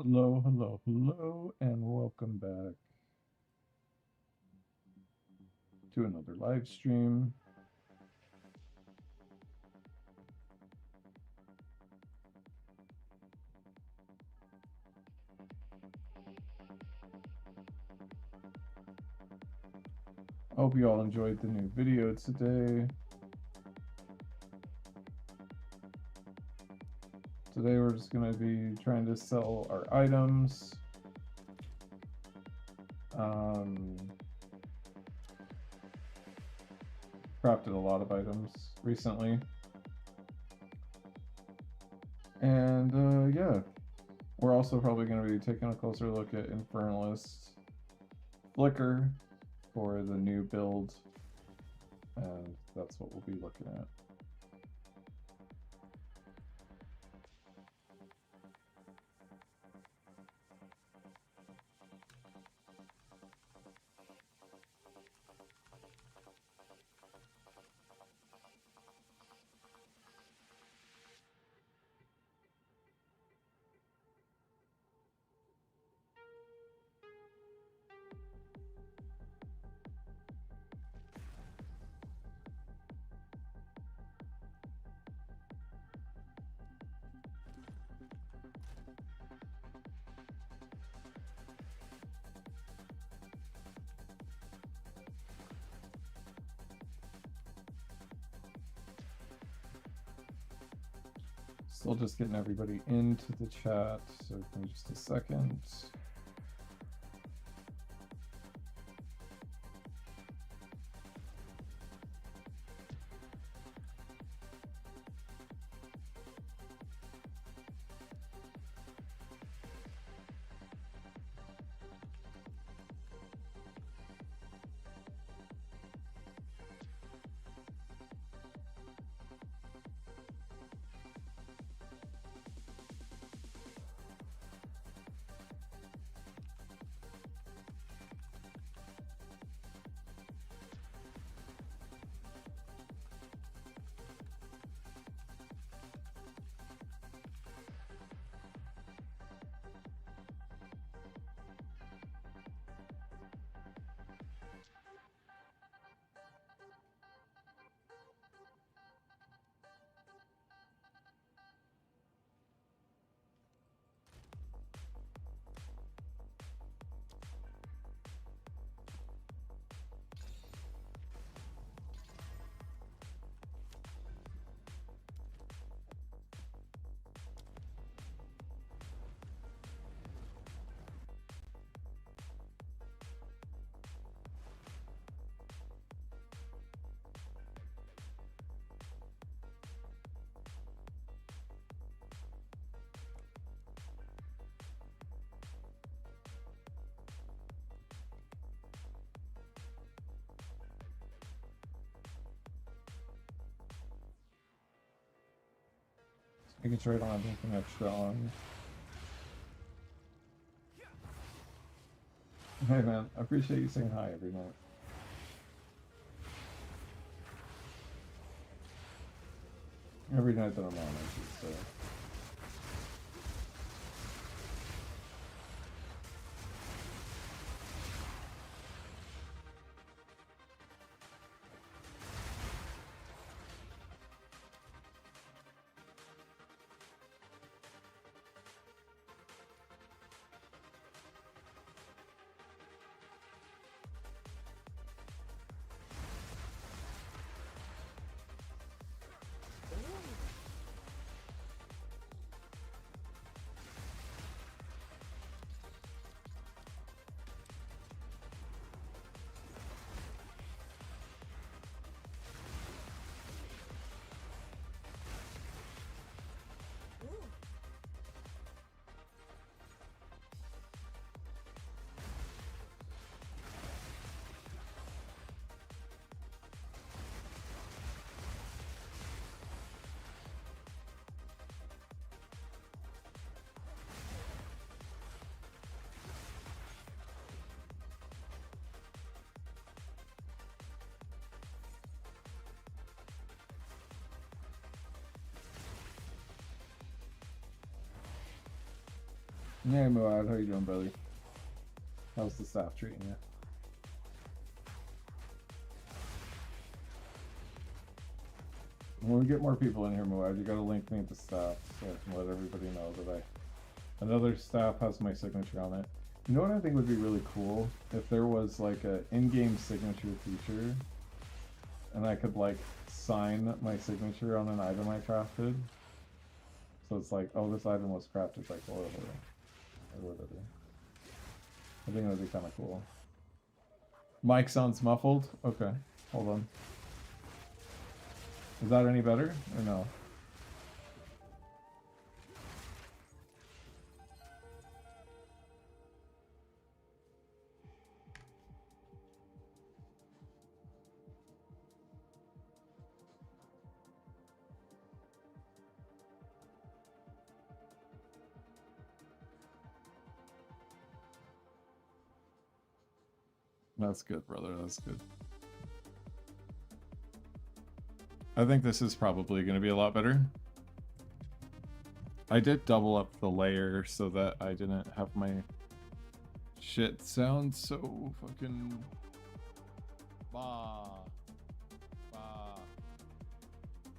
Hello, hello, hello, and welcome back to another live stream. I hope you all enjoyed the new video today. Today we're just going to be trying to sell our items. Crafted a lot of items recently. And yeah, we're also probably going to be taking a closer look at Infernalist Flicker for the new build, and that's what we'll be looking at. Still just getting everybody into the chat, so give me just a second. Making sure I don't have anything extra on. Hey man, I appreciate you saying hi every night. Every night that I'm on, I should say. Hey Muad, how you doing, brother? How's the staff treating you? When we get more people in here, Muad, you gotta link me to staff so I can let everybody know that another staff has my signature on it. You know what I think would be really cool? If there was like a in-game signature feature and I could like sign my signature on an item I crafted. So it's like, oh, this item was crafted by Coil or whatever. I think that would be kind of cool. Mic sounds muffled? Okay, hold on. Is that any better or no? That's good, brother. That's good. I think this is probably going to be a lot better. I did double up the layer so that I didn't have my shit sound so fucking... Bah. Bah.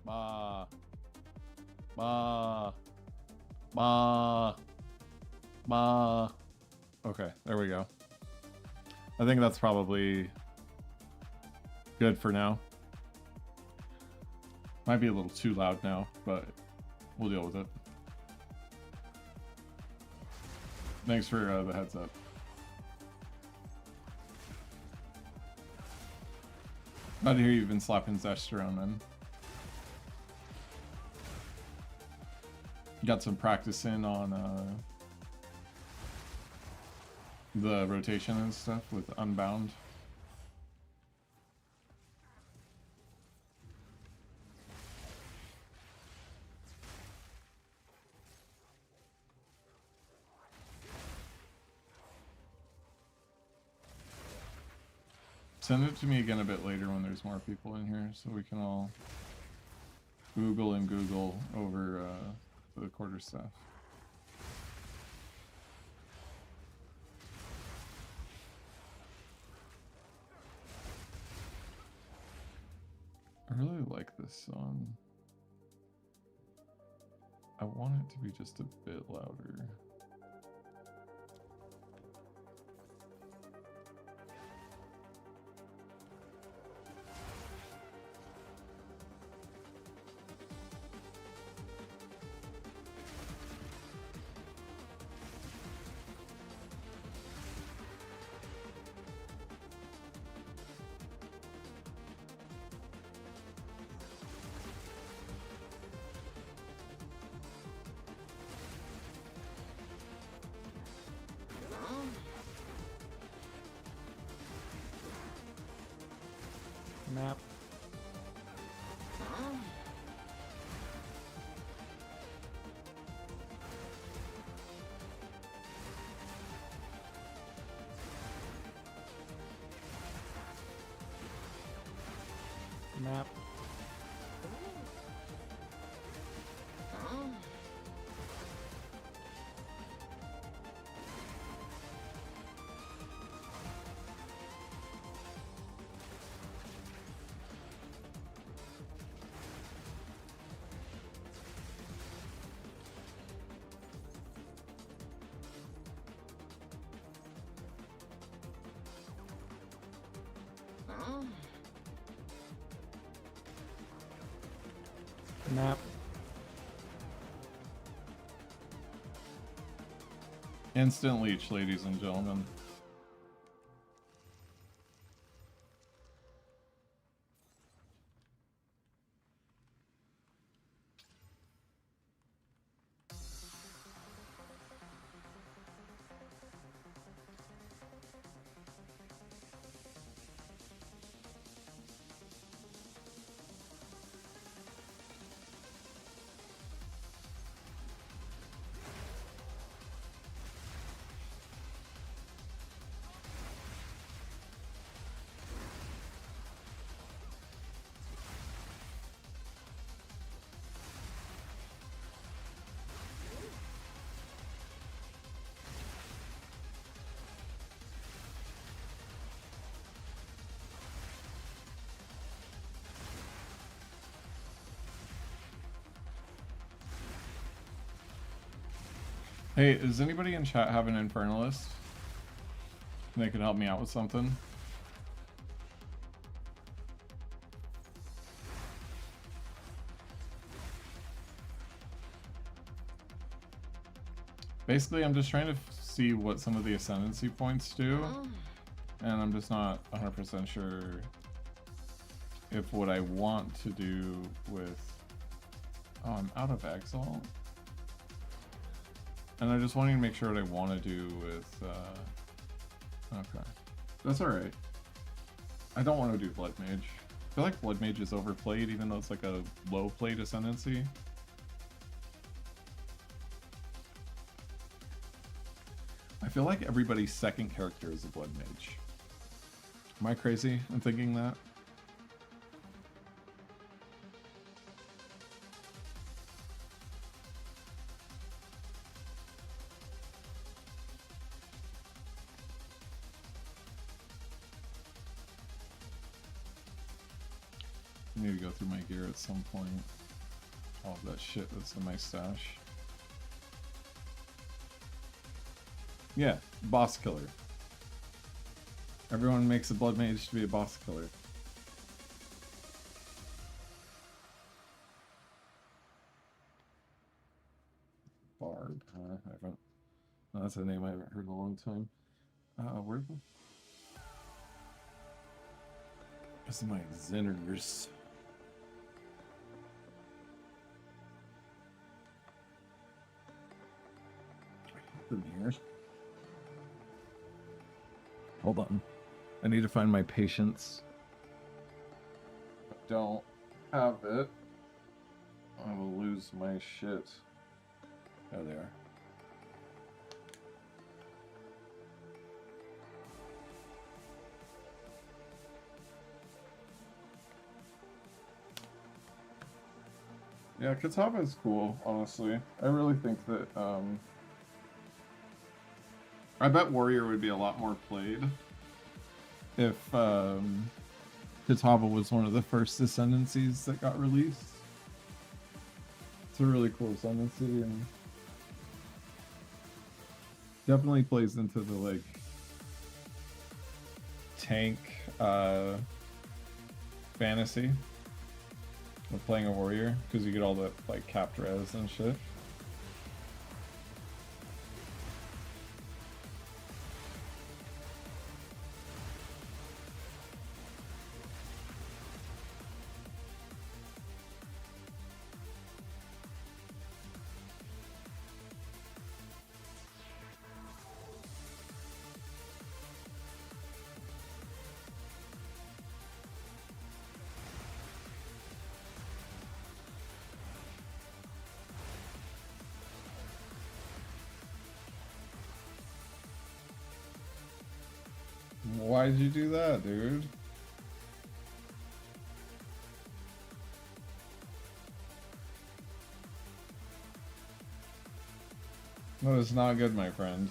Bah. Bah. Bah. Bah. Okay, there we go. I think that's probably good for now. Might be a little too loud now, but we'll deal with it. Thanks for the heads up. Glad to hear you've been slapping Zester on, man. Got some practice in on the rotation and stuff with Unbound. Send it to me again a bit later when there's more people in here so we can all Google and Google over the quarterstaff. I really like this song. I want it to be just a bit louder. Map. Map. Map. Instant leech, ladies and gentlemen. Hey, does anybody in chat have an Infernalist? They could help me out with something. Basically, I'm just trying to see what some of the Ascendancy points do, and I'm just not 100% sure if what I want to do with... Oh, I'm out of Exalt. And I'm just wanting to make sure what I want to do with... Okay. That's alright. I don't want to do Blood Mage. I feel like Blood Mage is overplayed, even though it's like a low-played Ascendancy. I feel like everybody's second character is a Blood Mage. Am I crazy in thinking that? I need to go through my gear at some point. All of that shit that's in my stash. Yeah, boss killer. Everyone makes a Blood Mage to be a boss killer. Bard, huh? I haven't... No, that's a name I haven't heard in a long time. Where the... This is my Xeners. Them here. Hold on. I need to find my patience. If I don't have it, I will lose my shit. There they are. Yeah, Kataba is cool, honestly. I really think that, I bet Warrior would be a lot more played if Kataba was one of the first Ascendancies that got released. It's a really cool Ascendancy and definitely plays into the like tank fantasy of playing a Warrior because you get all the like capped res and shit. Why'd you do that, dude? That is not good, my friend.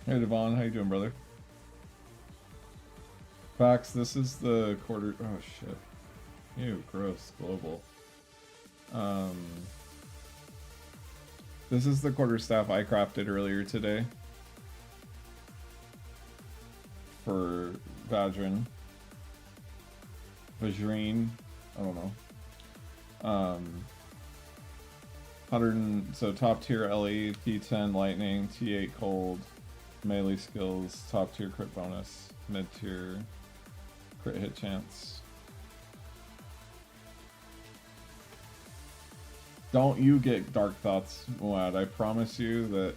Hey Devon, how you doing, brother? Fax, this is the quarter... Oh, shit. Ew, gross. Global. This is the quarterstaff I crafted earlier today. For Vadrin. Vajreen. I don't know. 100... So top tier LE, P10 lightning, T8 cold. Melee skills, top tier crit bonus, mid tier crit hit chance. Don't you get dark thoughts, Moad. I promise you that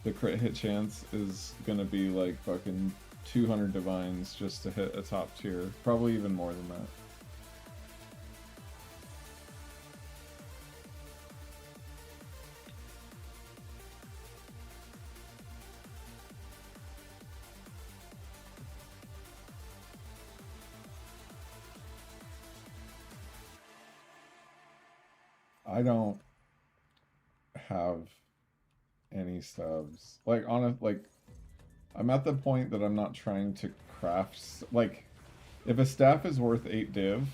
the crit hit chance is gonna be like fucking 200 divines just to hit a top tier. Probably even more than that. I don't have any stabs. Like, like, I'm at the point that I'm not trying to craft... Like, if a staff is worth 8 div,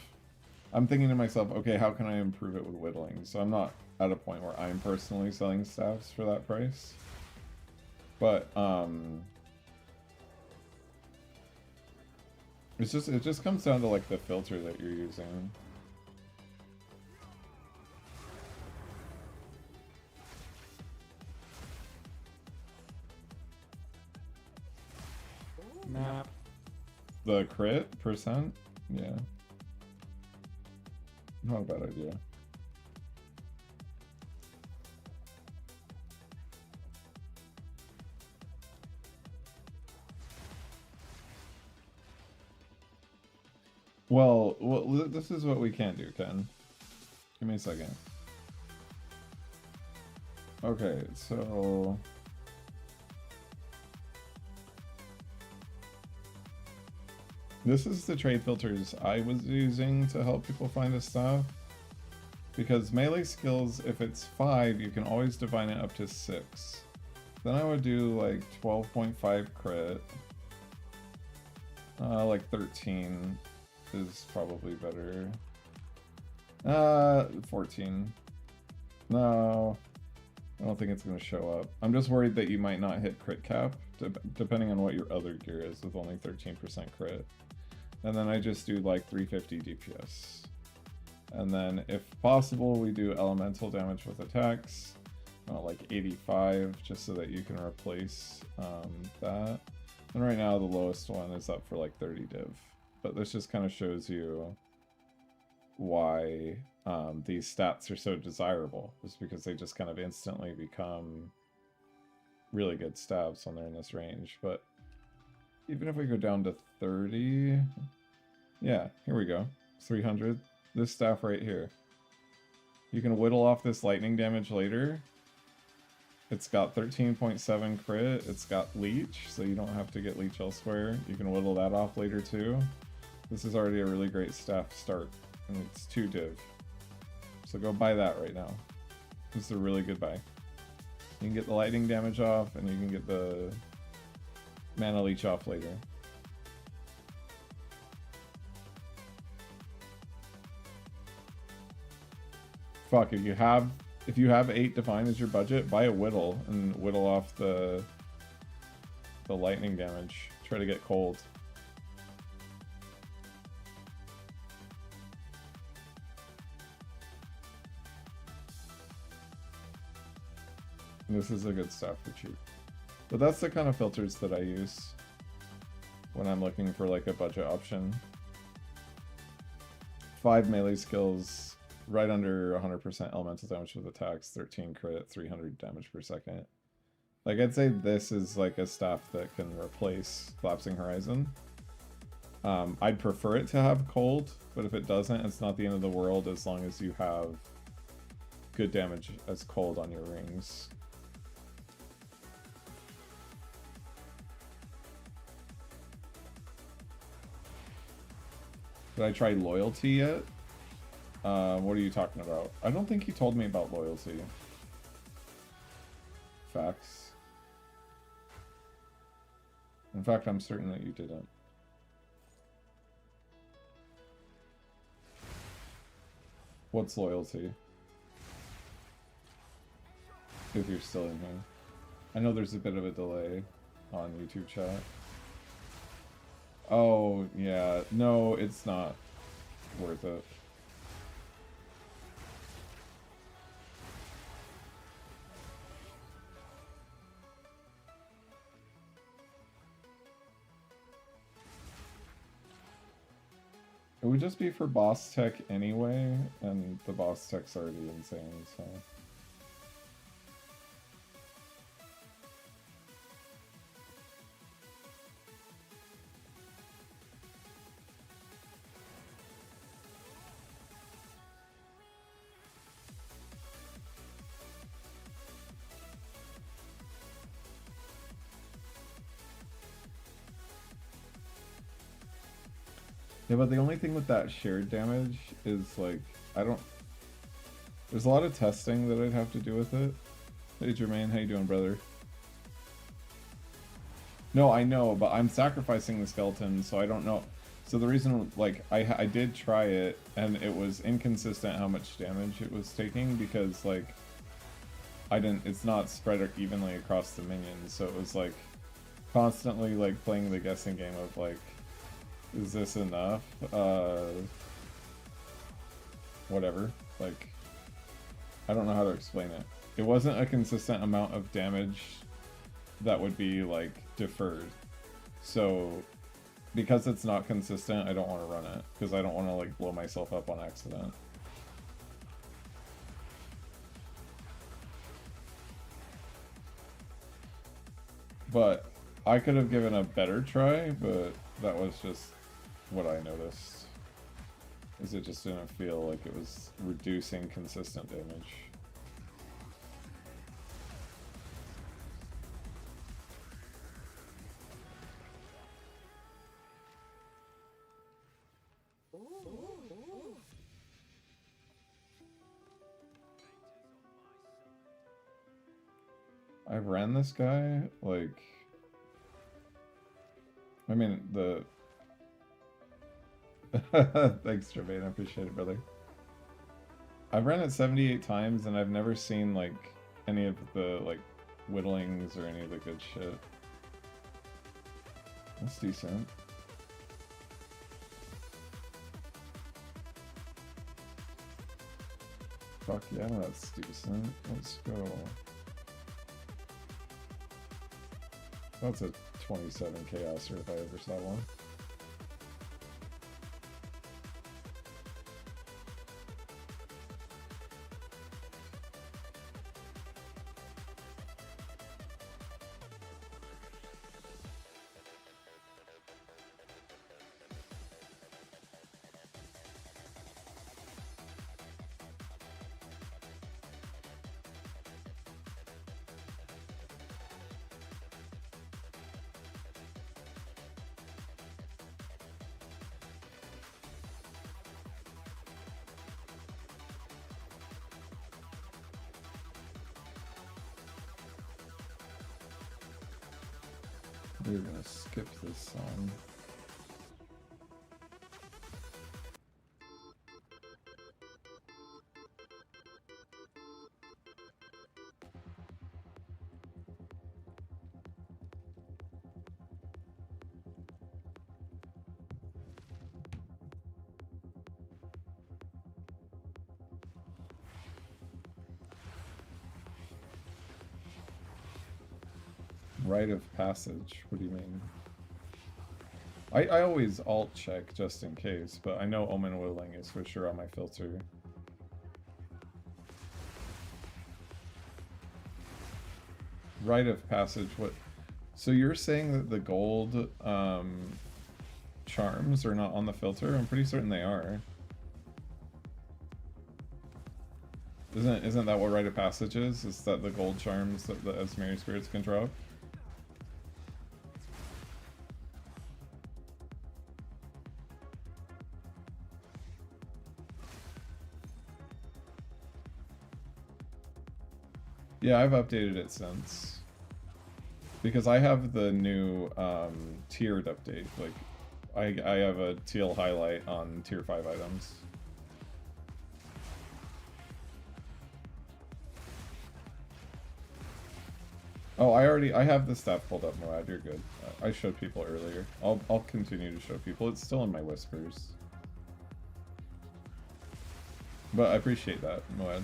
I'm thinking to myself, okay, how can I improve it with whittling? So I'm not at a point where I'm personally selling staffs for that price. But, it just comes down to, like, the filter that you're using. Map. The crit percent? Yeah. Not a bad idea. Well, this is what we can't do, Ken. Give me a second. Okay, so... This is the trade filters I was using to help people find this stuff. Because melee skills, if it's 5, you can always divine it up to 6. Then I would do like 12.5 crit. Like 13 is probably better. 14. No, I don't think it's going to show up. I'm just worried that you might not hit crit cap, depending on what your other gear is, with only 13% crit. And then I just do like 350 DPS. And then if possible, we do elemental damage with attacks, like 85, just so that you can replace that. And right now the lowest one is up for like 30 div. But this just kind of shows you why these stats are so desirable, is because they just kind of instantly become really good stabs when they're in this range. But even if we go down to 30, yeah, here we go, 300. This staff right here, you can whittle off this lightning damage later. It's got 13.7 crit, it's got leech, so you don't have to get leech elsewhere. You can whittle that off later too. This is already a really great staff start, and it's 2 div. So go buy that right now. This is a really good buy. You can get the lightning damage off, and you can get the mana leech off later. Fuck, if you have 8 divine as your budget, buy a whittle and whittle off the lightning damage. Try to get cold. This is a good stuff for cheap. But that's the kind of filters that I use when I'm looking for like a budget option. 5 melee skills, right under 100% elemental damage with attacks, 13 crit, 300 damage per second. Like, I'd say this is like a staff that can replace Collapsing Horizon. I'd prefer it to have cold, but if it doesn't, it's not the end of the world as long as you have good damage as cold on your rings. Did I try loyalty yet? What are you talking about? I don't think you told me about loyalty. Facts. In fact, I'm certain that you didn't. What's loyalty? If you're still in here. I know there's a bit of a delay on YouTube chat. Oh, yeah. No, it's not worth it. It would just be for boss tech anyway, and the boss tech's already insane, so... Yeah, but the only thing with that shared damage is, like, I don't... There's a lot of testing that I'd have to do with it. Hey Jermaine, how you doing, brother? No, I know, but I'm sacrificing the skeleton, so I don't know. So the reason, like, I did try it, and it was inconsistent how much damage it was taking, because, like, it's not spread evenly across the minions, so it was, like, constantly, like, playing the guessing game of, like, is this enough? Whatever. Like, I don't know how to explain it. It wasn't a consistent amount of damage that would be, like, deferred. So, because it's not consistent, I don't want to run it. Because I don't want to, like, blow myself up on accident. But I could have given a better try, but that was just what I noticed. Is it just didn't feel like it was reducing consistent damage. I ran this guy, like... I mean, the... Thanks, Jermaine, I appreciate it, brother. I've ran it 78 times, and I've never seen, like, any of the, like, whittlings or any of the good shit. That's decent. Fuck yeah, that's decent. Let's go. That's a 27 chaoser if I ever saw one. We're gonna skip this song. Rite of passage, what do you mean? I always alt check just in case, but I know Omen Whittling is for sure on my filter. Rite of passage, what? So you're saying that the gold charms are not on the filter? I'm pretty certain they are. Isn't that what Rite of Passage is? Is that the gold charms that the Esmeri spirits can drop? Yeah, I've updated it since. Because I have the new tiered update. Like, I have a teal highlight on tier 5 items. Oh, I have the staff pulled up, Moad, you're good. I showed people earlier. I'll continue to show people. It's still in my whispers. But I appreciate that, Moad.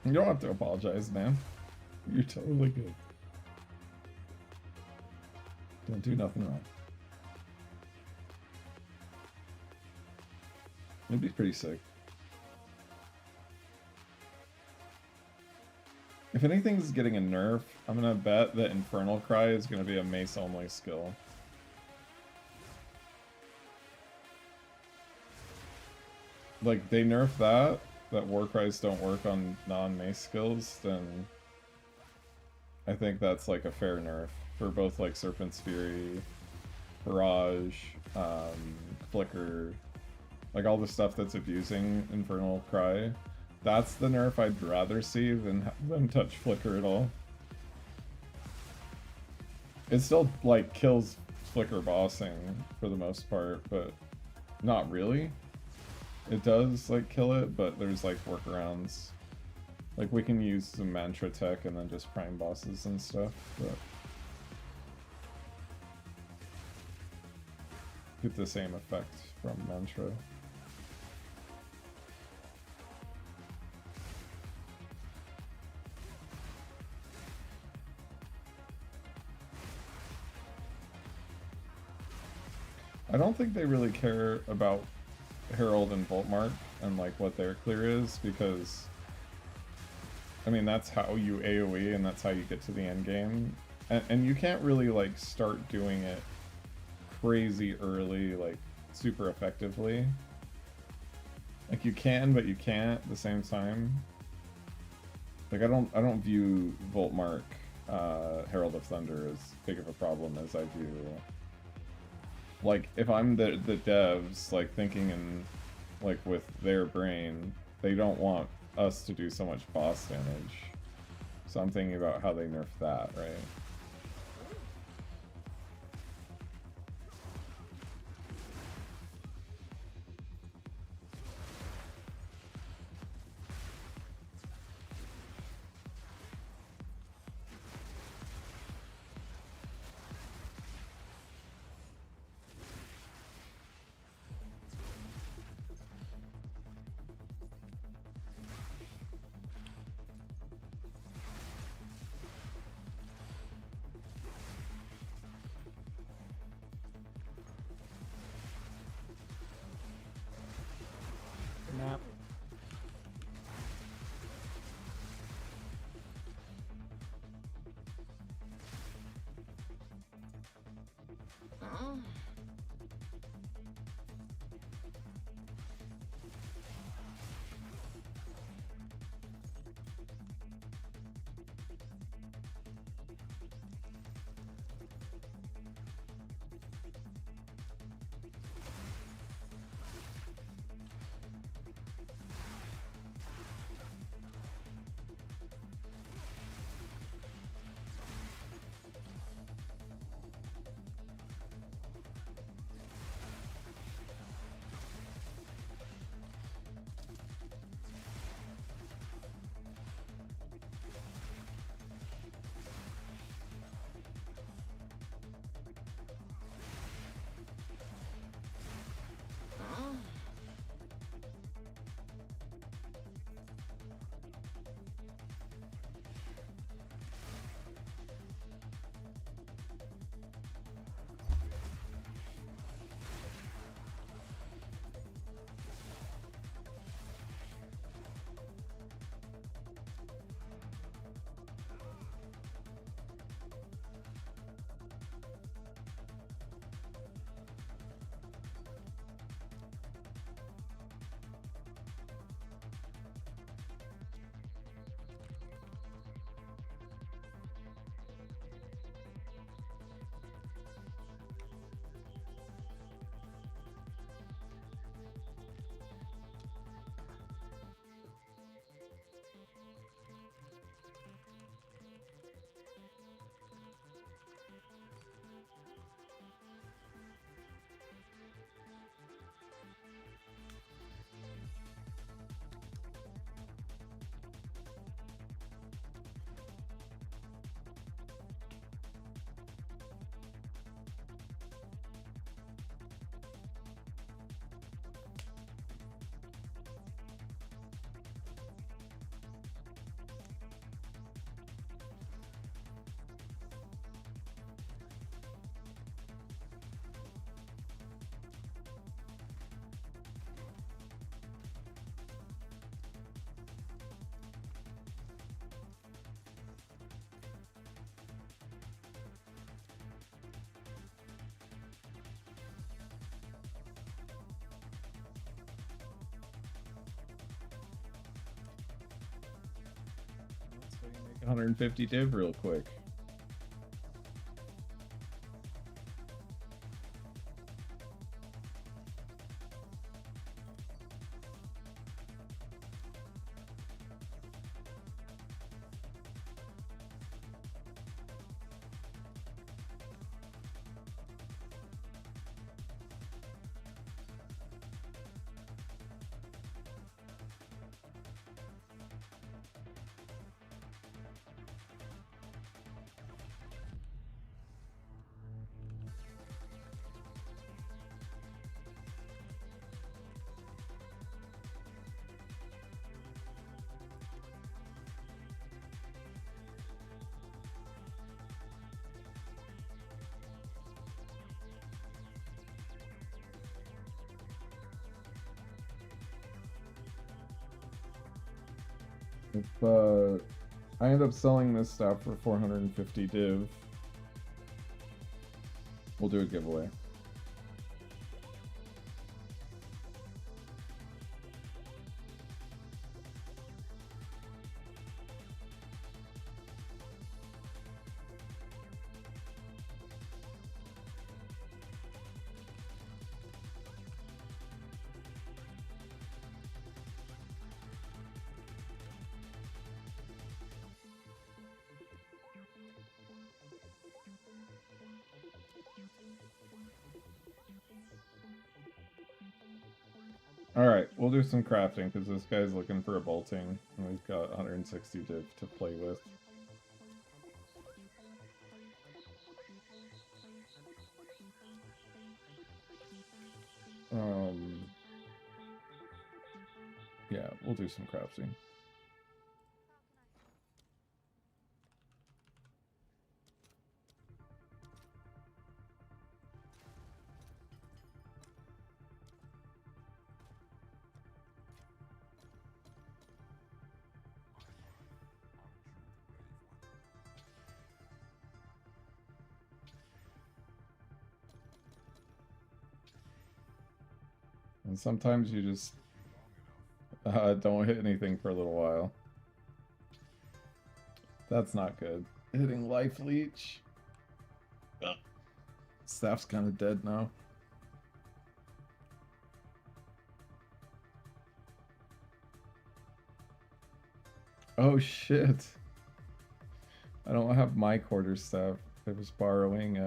You don't have to apologize, man. You're totally good. Don't do nothing wrong. It'd be pretty sick. If anything's getting a nerf, I'm gonna bet that Infernal Cry is gonna be a mace-only skill. Like, they nerf that war cries don't work on non-mace skills, then I think that's like a fair nerf for both like Serpent's Fury, Barrage, Flicker, like all the stuff that's abusing Infernal Cry. That's the nerf I'd rather see than have them touch Flicker at all. It still like kills Flicker bossing for the most part, but not really. It does like kill it, but there's like workarounds. Like we can use some mantra tech and then just prime bosses and stuff, but get the same effect from mantra. I don't think they really care about Herald and Voltmark and like what their clear is, because I mean that's how you AoE and that's how you get to the end game, and you can't really like start doing it crazy early like super effectively. Like you can, but you can't at the same time. Like I don't view Voltmark Herald of Thunder as big of a problem as I do. Like, if I'm the devs, like, thinking in, like, with their brain, they don't want us to do so much boss damage. So I'm thinking about how they nerf that, right? 150 div real quick. If I end up selling this stuff for 450 div, we'll do a giveaway. Alright, we'll do some crafting because this guy's looking for a bolting and we've got 160 div to play with. Yeah, we'll do some crafting. And sometimes you just don't hit anything for a little while. That's not good. Hitting life leech. Ugh. Staff's kind of dead now. Oh shit. I don't have my quarter staff. I was borrowing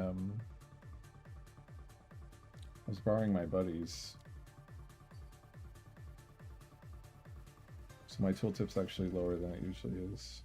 my buddy's. So my tooltip's actually lower than it usually is.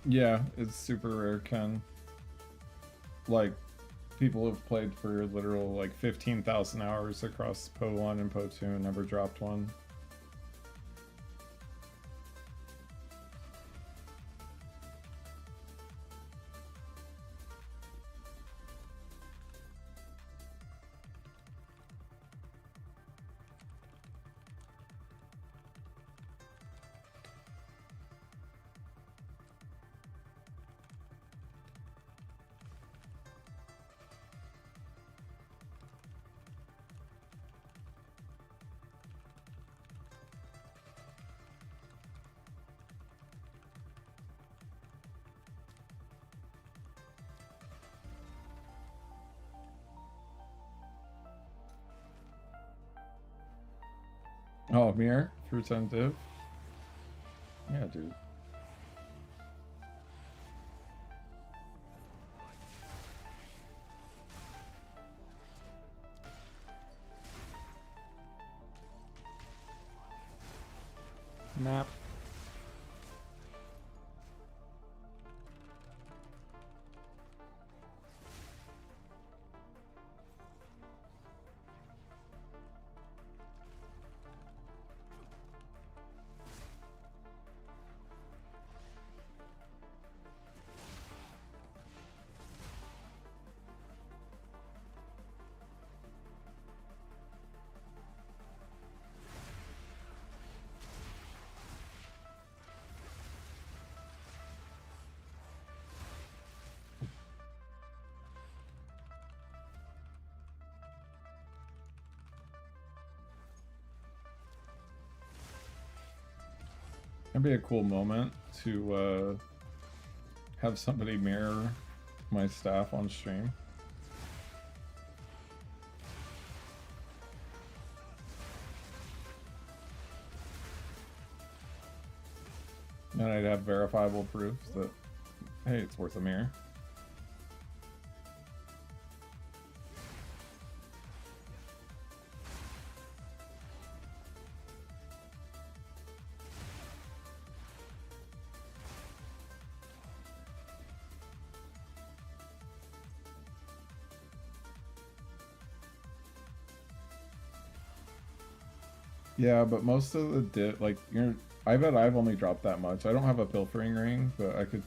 Yeah, it's super rare, Ken. Like, people have played for literal like 15,000 hours across PoE 1 and PoE 2 and never dropped one. Oh, mirror? Fruits on div? Yeah, dude. Map. It'd be a cool moment to have somebody mirror my staff on stream. And I'd have verifiable proof that, hey, it's worth a mirror. Yeah, but most of the I bet I've only dropped that much. I don't have a pilfering ring, but I could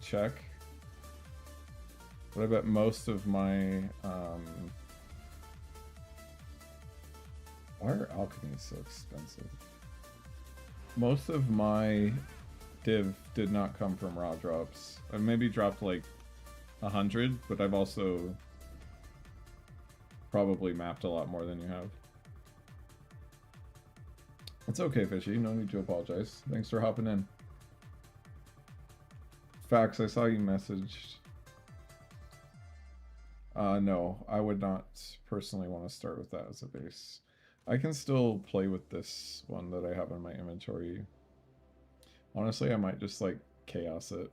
check. But I bet most of my why are alchemies so expensive? Most of my div did not come from raw drops. I maybe dropped like 100, but I've also probably mapped a lot more than you have. It's okay, Fishy. No need to apologize. Thanks for hopping in. Facts, I saw you messaged. No, I would not personally want to start with that as a base. I can still play with this one that I have in my inventory. Honestly, I might just like chaos it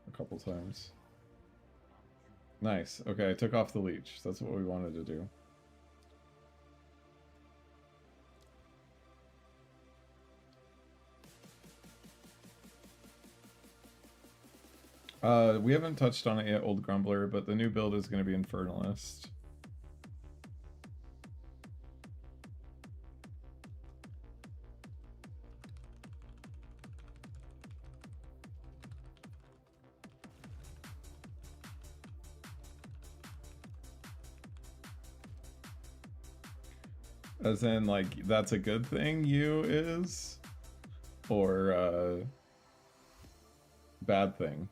a couple times. Nice. Okay, I took off the leech. That's what we wanted to do. We haven't touched on it yet, Old Grumbler, but the new build is going to be Infernalist. As in, like, that's a good thing, you is? Or, bad thing?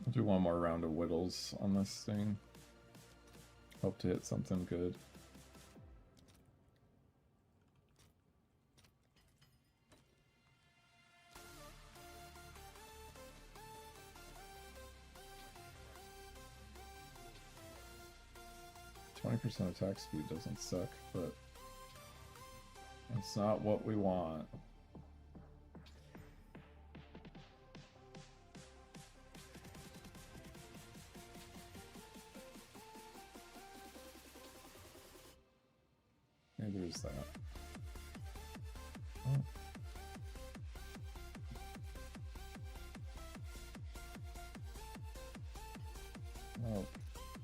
I'll do one more round of whittles on this thing. Hope to hit something good. %, attack speed doesn't suck, but it's not what we want. use that. Oh. Oh,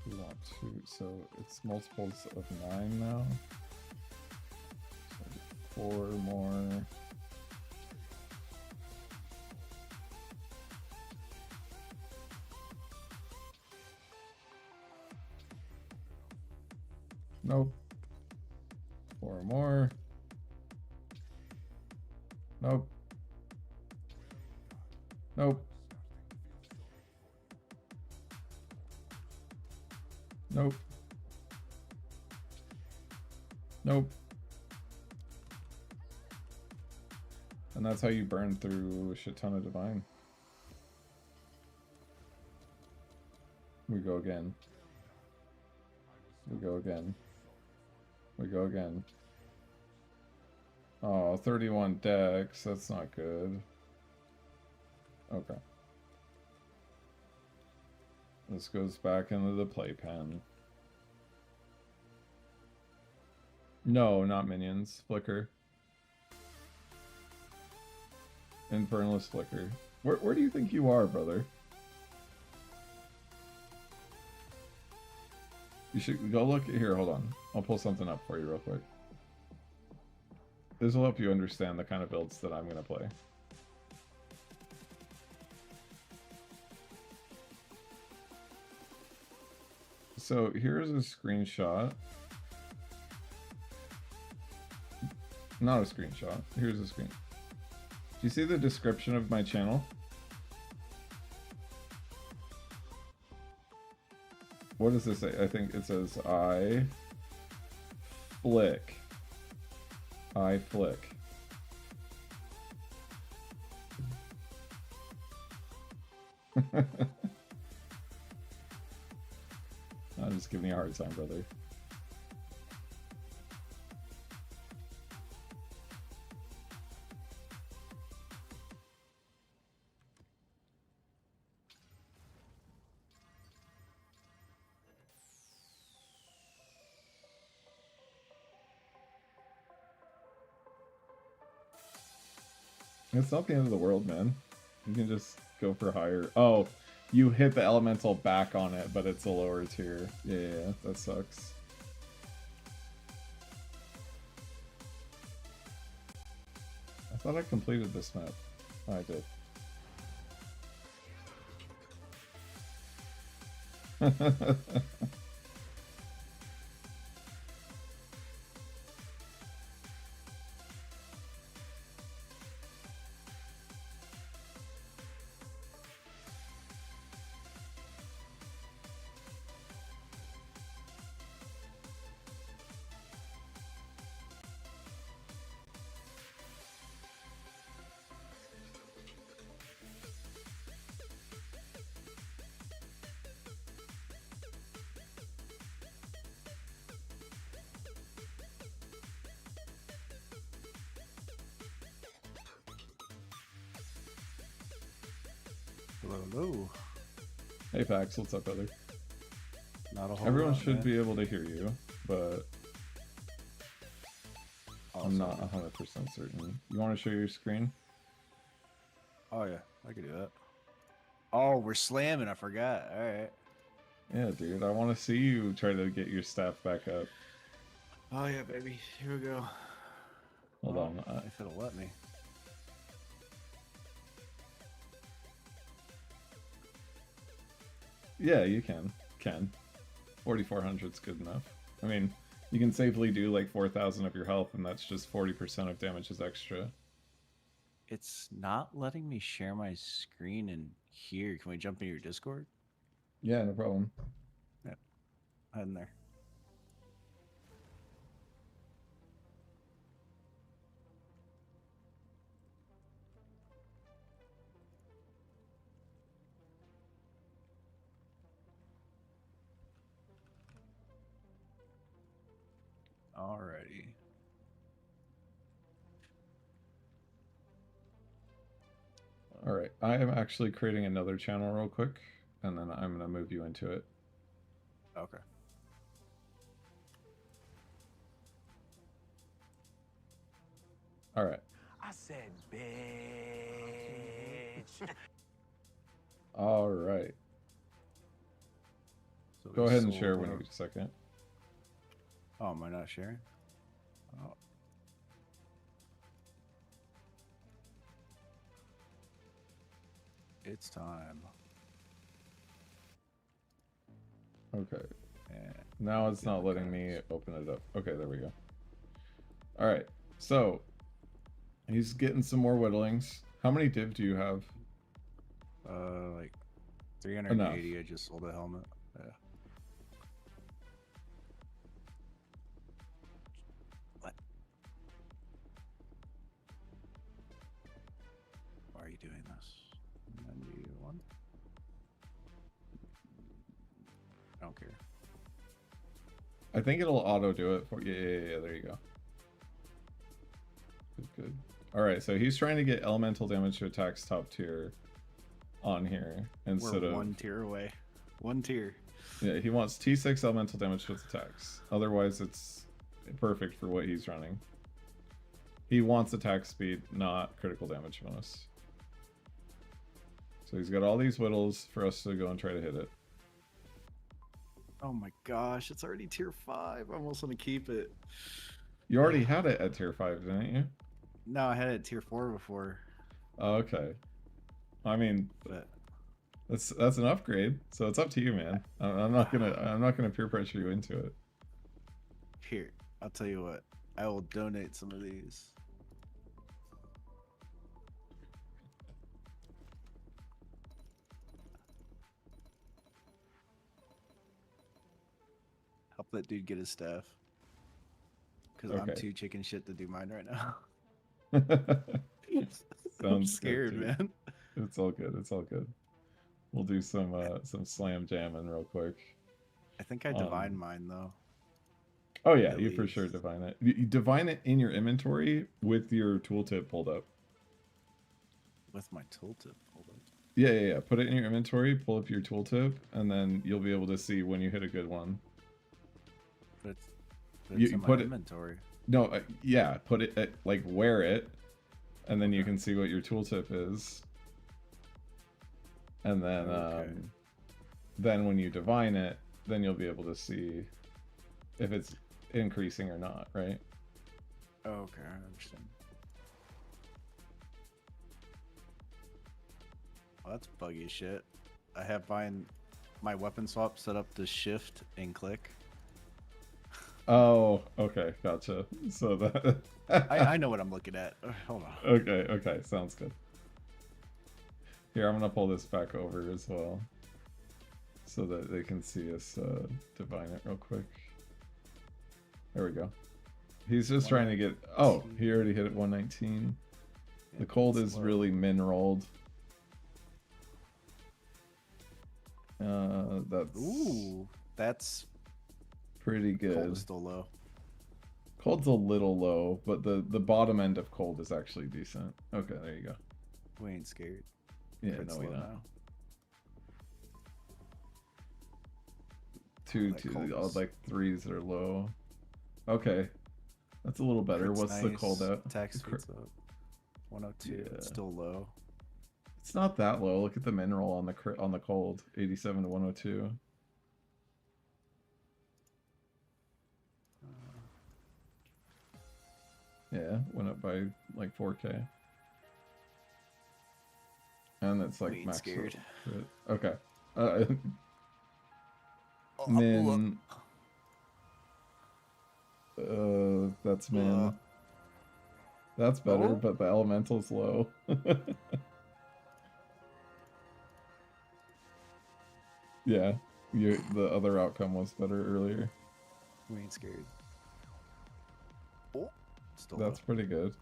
we want 2, so it's multiples of 9 now. So 4 more. Nope. 4 more. Nope. Nope. Nope. Nope. And that's how you burn through a shit ton of divine. We go again. We go again. We go again. Oh, 31 decks. That's not good. Okay. This goes back into the playpen. No, not minions. Flicker. Infernalist Flicker. Where do you think you are, brother? You should go look here. Hold on. I'll pull something up for you real quick. This will help you understand the kind of builds that I'm going to play. So here's a screenshot. Not a screenshot. Here's a screen. Do you see the description of my channel? What does this say? I think it says I flick. I flick. I'm just giving you a hard time, brother. It's not the end of the world, man. You can just go for higher. Oh, you hit the elemental back on it, but it's a lower tier. Yeah, that sucks. I thought I completed this map. Oh, I did. Hello. Hey Pax, what's up, brother? Not a whole Everyone lot, should man. be able to hear you, but Awesome. I'm not 100% certain. You want to show your screen? Oh yeah, I could do that. Oh, we're slamming. I forgot. All right. Yeah, dude. I want to see you try to get your staff back up. Oh yeah, baby. Here we go. Hold on. If it'll let me. Yeah, you can. 4,400's good enough. I mean, you can safely do like 4,000 of your health, and that's just 40% of damage is extra. It's not letting me share my screen in here. Can we jump into your Discord? Yeah, no problem. Yeah. Head in there. Alrighty. Alright, I am actually creating another channel real quick, and then I'm going to move you into it. Okay. All right. I said, bitch. All right. So Go we ahead and sold share when you our- get a second. Oh, am I not sharing? Oh. It's time. Okay. Yeah. Now it's Get not my letting me cards. open it up. Okay, there we go. All right. So he's getting some more whittlings. How many div do you have? Like 380. I just sold a helmet. Yeah. What? Why are you doing this? 91. I don't care. I think it'll auto do it for you. Yeah, there you go. Good. All right, so he's trying to get elemental damage to attacks top tier on here instead We're of one tier away. One tier. Yeah, he wants T6 elemental damage with attacks. Otherwise, it's perfect for what he's running. He wants attack speed, not critical damage bonus. So he's got all these whittles for us to go and try to hit it. Oh my gosh, it's already tier 5. I almost want to keep it. You already had it at tier 5, didn't you? No, I had it at tier 4 before. Oh, okay. I mean, But that's an upgrade, so it's up to you, man. I'm not gonna peer pressure you into it. here, I'll tell you what. I will donate some of these. Help that dude get his staff. Because I'm Okay. too chicken shit to do mine right now. I'm Sounds scared, good, dude. man. It's all good. It's all good. We'll do some slam jamming real quick. I think I divine mine though. Oh yeah, At you for sure least. divine it. You divine it in your inventory with your tooltip pulled up. With my tooltip pulled up. Yeah. Put it in your inventory, pull up your tooltip, and then you'll be able to see when you hit a good one. But You it's in my put it- inventory. No, yeah, put it at, like, wear it, and then you can see what your tooltip is. And then, Okay. then when you divine it, then you'll be able to see if it's increasing or not, right? Okay, I understand. Well, that's buggy as shit. I have my weapon swap set up to shift and click. Oh, okay, gotcha. So that I know what I'm looking at. Hold on. Okay, sounds good. Here, I'm gonna pull this back over as well, so that they can see us divine it real quick. There we go. He's just trying to get. Oh, he already hit it 119. Yeah, The cold that's is low. really min-rolled. That's Ooh, that's pretty cold good. is still low. Cold's a little low, but the bottom end of cold is actually decent. Okay, there you go. We ain't scared. Yeah, Crit's no, we low not. now. Two, That two, cold all is- like threes that are low. Okay, that's a little better. Crit's What's the nice. cold at? Attack The crit- speed's up. 102. It's Yeah. still low. It's not that low. Look at the mineral on the on the cold. 87 to 102. Yeah, went up by like 4K. And it's like We ain't max. scared. Crit. Okay. Oh, Min. That's min. Uh. That's better, Oh. but the elemental's low. Yeah, the other outcome was better earlier. We ain't scared. Oh, still That's low. pretty good.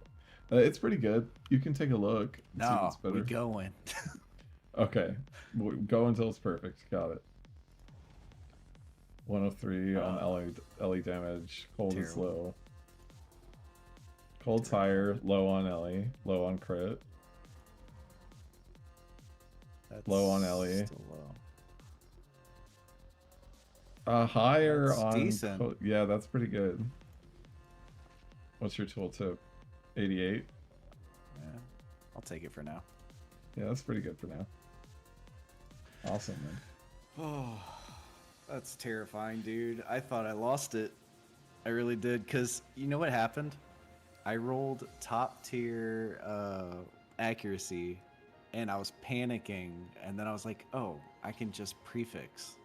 It's pretty good. You can take a look. And see if No, it's better. we going. Okay, go until it's perfect. Got it. 103 on Ellie damage. Cold is Terrible. low. Cold's higher. Low on Ellie. Low on crit. That's Low on Ellie. Still low. Higher That's on. decent. Yeah, that's pretty good. What's your tooltip? 88. Yeah, I'll take it for now. Yeah, that's pretty good for now. Awesome, man. Oh, that's terrifying, dude. I thought I lost it. I really did, because you know what happened? I rolled top tier accuracy, and I was panicking, and then I was like, oh, I can just prefix.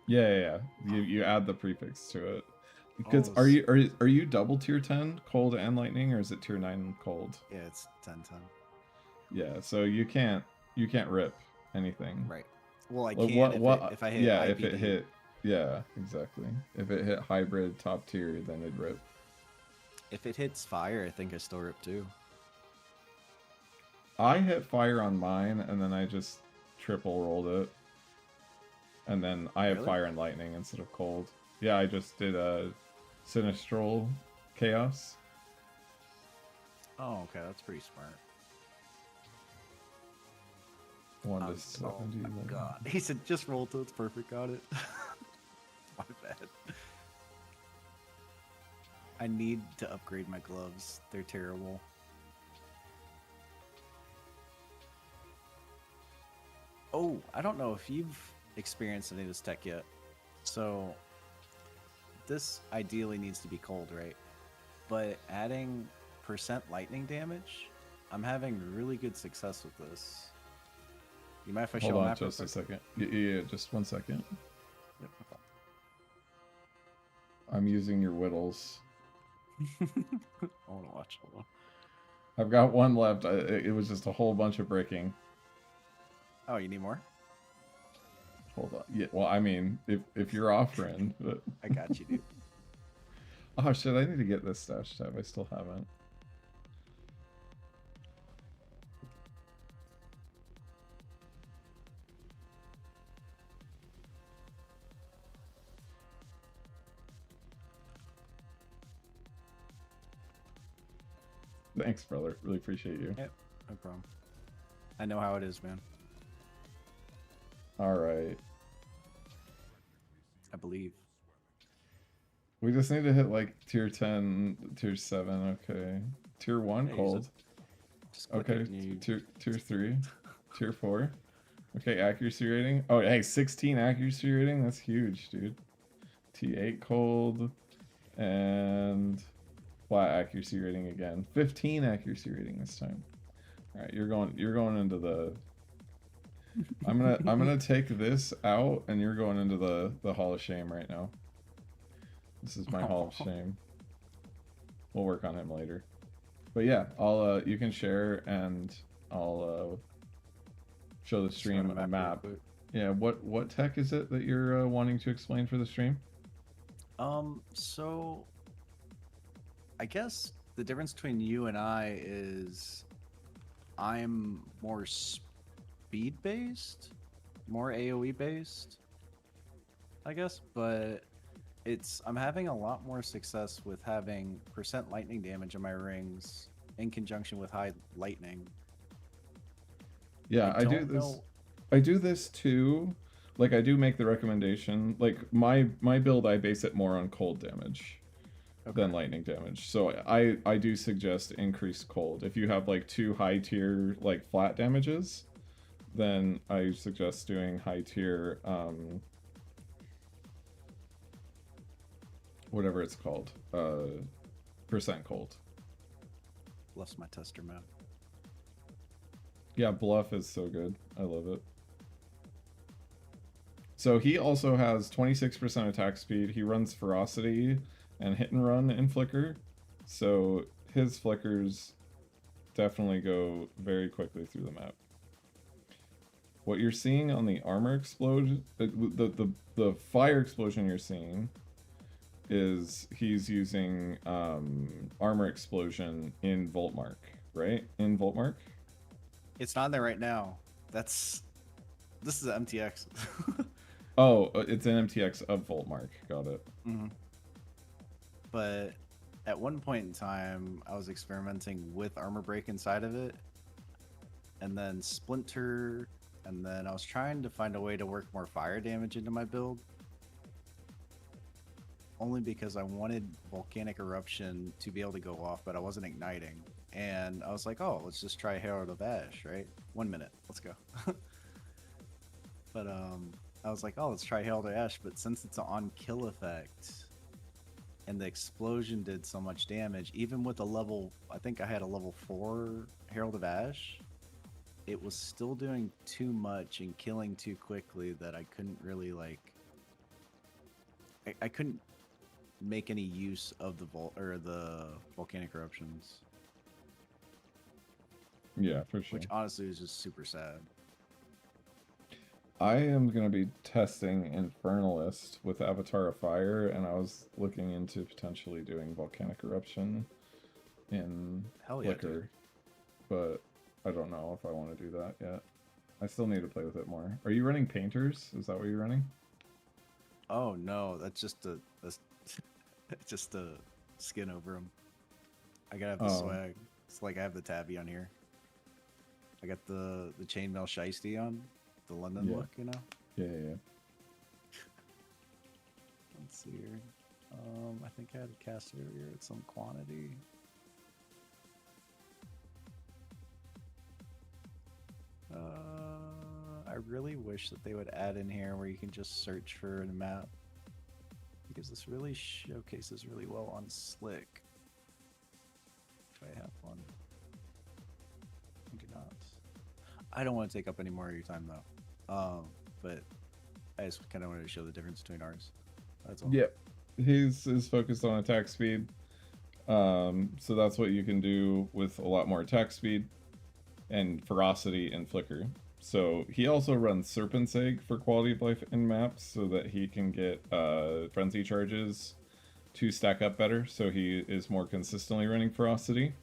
Yeah. You add the prefix to it. Because Oh, are you double tier 10 cold and lightning, or is it tier 9 cold? yeah, it's 10/10. Yeah, so you can't rip anything. Right. Well, I Like can if I hit yeah, IBD. if it hit, yeah, exactly. If it hit hybrid top tier, then it'd rip. If it hits fire, I think I still rip too. I hit fire on mine, and then I just triple rolled it. And then I have Really? fire and lightning instead of cold. Yeah, I just did a Sinistral Chaos. Oh, okay, that's pretty smart. 1 to Oh 70. my like- god. He said just roll till it's perfect, got it. My bad. I need to upgrade my gloves. They're terrible. Oh, I don't know if you've experienced any of this tech yet. So this ideally needs to be cold, right? But adding percent lightning damage, I'm having really good success with this. You mind if I show Hold a on map real just a quick? second. Yeah, just 1 second. Yep, no problem. I'm using your whittles. I want to watch. Hold on. I've got 1 left. It was just a whole bunch of breaking. Oh, you need more? Hold on. Yeah, well, I mean, if you're offering, but... I got you, dude. Oh shit, I need to get this stash tab. I still haven't. Thanks, brother. Really appreciate you. Yep, no problem. I know how it is, man. All right. I believe. We just need to hit like tier 10, tier 7. Okay. Tier 1 Yeah, use cold. Just click Okay. it and you... Tier 3. Tier 4. Okay, accuracy rating. Oh, hey, 16 accuracy rating. That's huge, dude. T8 cold. And flat accuracy rating again. 15 accuracy rating this time. All right, you're going into the... I'm gonna take this out, and you're going into the Hall of Shame right now. This is my Hall of Shame. We'll work on him later. But yeah, I'll you can share, and I'll show the stream a map. Yeah, what tech is it that you're wanting to explain for the stream? So I guess the difference between you and I is I'm more speed based, more AoE based, I guess, but I'm having a lot more success with having percent lightning damage in my rings in conjunction with high lightning. Yeah, I do this. I do this too. Like, I do make the recommendation. Like, my build, I base it more on cold damage than lightning damage. So I do suggest increased cold. If you have like 2 high tier like flat damages, then I suggest doing high tier whatever it's called, percent cold. Bluff's my tester map. Yeah, bluff is so good. I love it. So he also has 26% attack speed. He runs ferocity and hit and run in flicker. So his flickers definitely go very quickly through the map. What you're seeing on the armor explode, the fire explosion you're seeing is he's using armor explosion in Voltmark, right? In Voltmark? It's not in there right now. This is an MTX. Oh, it's an MTX of Voltmark. Got it. Mm-hmm. But at one point in time, I was experimenting with armor break inside of it, and then splinter, and then I was trying to find a way to work more fire damage into my build. only because I wanted volcanic eruption to be able to go off, but I wasn't igniting. And I was like, oh, let's just try Herald of Ash, right? 1 minute, let's go. But I was like, oh, let's try Herald of Ash. But since it's an on-kill effect, and the explosion did so much damage, even with a level, I think I had a level 4 Herald of Ash, it was still doing too much and killing too quickly that I couldn't really like. I couldn't make any use of the volcanic eruptions, Yeah, for sure. which honestly is just super sad. I am going to be testing Infernalist with Avatar of Fire, and I was looking into potentially doing Volcanic Eruption in Hell yeah, Flicker, but I don't know if I want to do that yet. I still need to play with it more. Are you running Painters? Is that what you're running? Oh no, that's just just a skin over them. I gotta have the swag. It's like I have the tabby on here. I got the chainmail shiesty on, the London Yeah. look, you know. Yeah. Let's see here. I think I had a cast earlier at some quantity. I really wish that they would add in here where you can just search for a map, because this really showcases really well on Slick. If I have one. I do not. I don't want to take up any more of your time though. But I just kind of wanted to show the difference between ours. That's all. Yep. His is focused on attack speed. So that's what you can do with a lot more attack speed and ferocity and flicker. So he also runs Serpent's Egg for quality of life in maps so that he can get frenzy charges to stack up better. So he is more consistently running ferocity.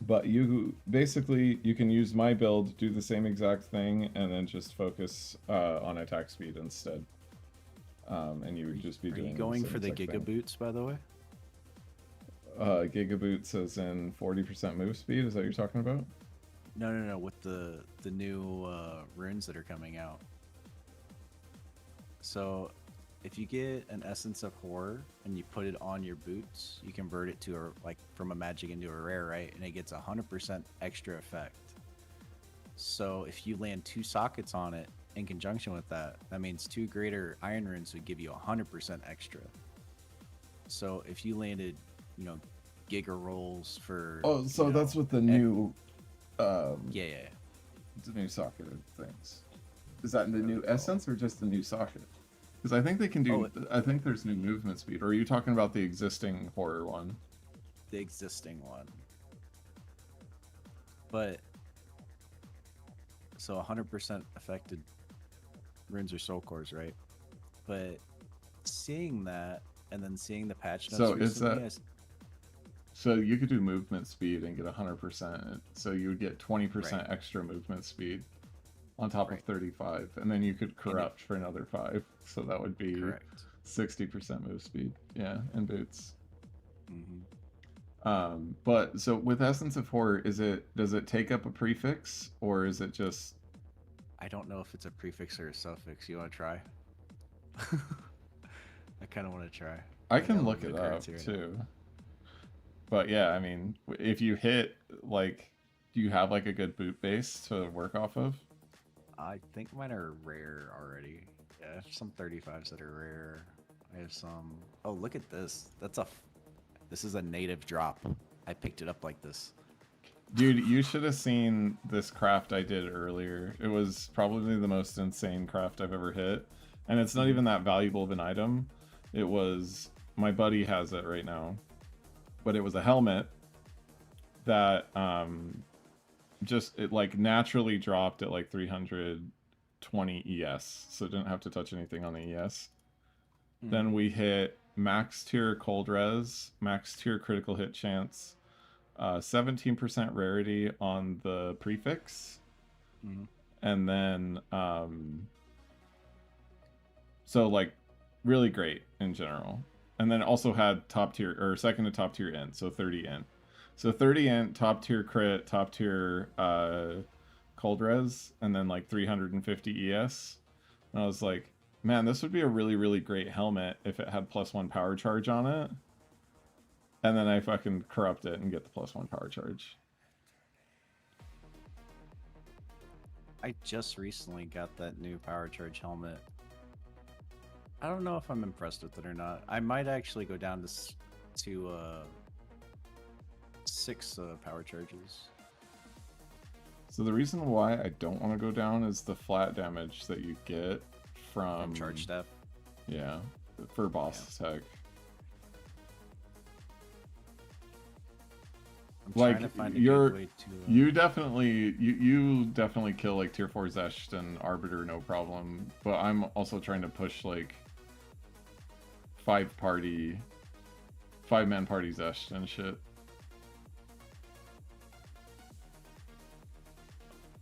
But you basically, you can use my build, do the same exact thing, and then just focus on attack speed instead. And you would just be doing. Are you going the for the same Giga exact Boots, by the way? Giga Boots as in 40% move speed. Is that what you're talking about? No. With the new runes that are coming out. So, if you get an Essence of Horror and you put it on your boots, you convert it to from a magic into a rare, right? And it gets 100% extra effect. So if you land 2 sockets on it in conjunction with that, that means 2 greater iron runes would give you 100% extra. So if you landed, Giga rolls for. Oh, so that's what the new. Yeah. The new socket things. Is that the new essence or just the new socket? Because I think they can do. I think there's new movement speed. Or are you talking about the existing horror one? The existing one. But so 100% affected runes or soul cores, right? But seeing that and then seeing the patch notes. So is that? So you could do movement speed and get 100%. So you would get 20% extra movement speed on top of 35, and then you could corrupt for another 5. So that would be 60% move speed. Yeah, and boots. But so with Essence of Horror, does it take up a prefix or is it just? I don't know if it's a prefix or a suffix. You want to try? I kind of want to try. I can look it up too. But yeah, I mean, if you hit do you have a good boot base to work off of? I think mine are rare already. Yeah, I have some 35s that are rare. I have some. Oh, look at this. This is a native drop. I picked it up like this. Dude, you should have seen this craft I did earlier. It was probably the most insane craft I've ever hit. And it's not even that valuable of an item. It was, my buddy has it right now. But it was a helmet that it naturally dropped at 320 ES. So it didn't have to touch anything on the ES. Then we hit max tier cold res, max tier critical hit chance, 17% rarity on the prefix, and then so really great in general. And then also had top tier or second to top tier int, so 30 int. So 30 int, top tier crit, top tier cold res, and then 350 ES. And I was like, Man, this would be a really, really great helmet if it had +1 power charge on it. And then I fucking corrupt it and get the +1 power charge. I just recently got that new power charge helmet. I don't know if I'm impressed with it or not. I might actually go down to 6 power charges. So the reason why I don't want to go down is the flat damage that you get from charge step. Yeah, for boss tech. I'm Like trying to find a good way to, you definitely kill like tier 4 Zesht and Arbiter no problem, but I'm also trying to push like 5-man party Zesht and shit.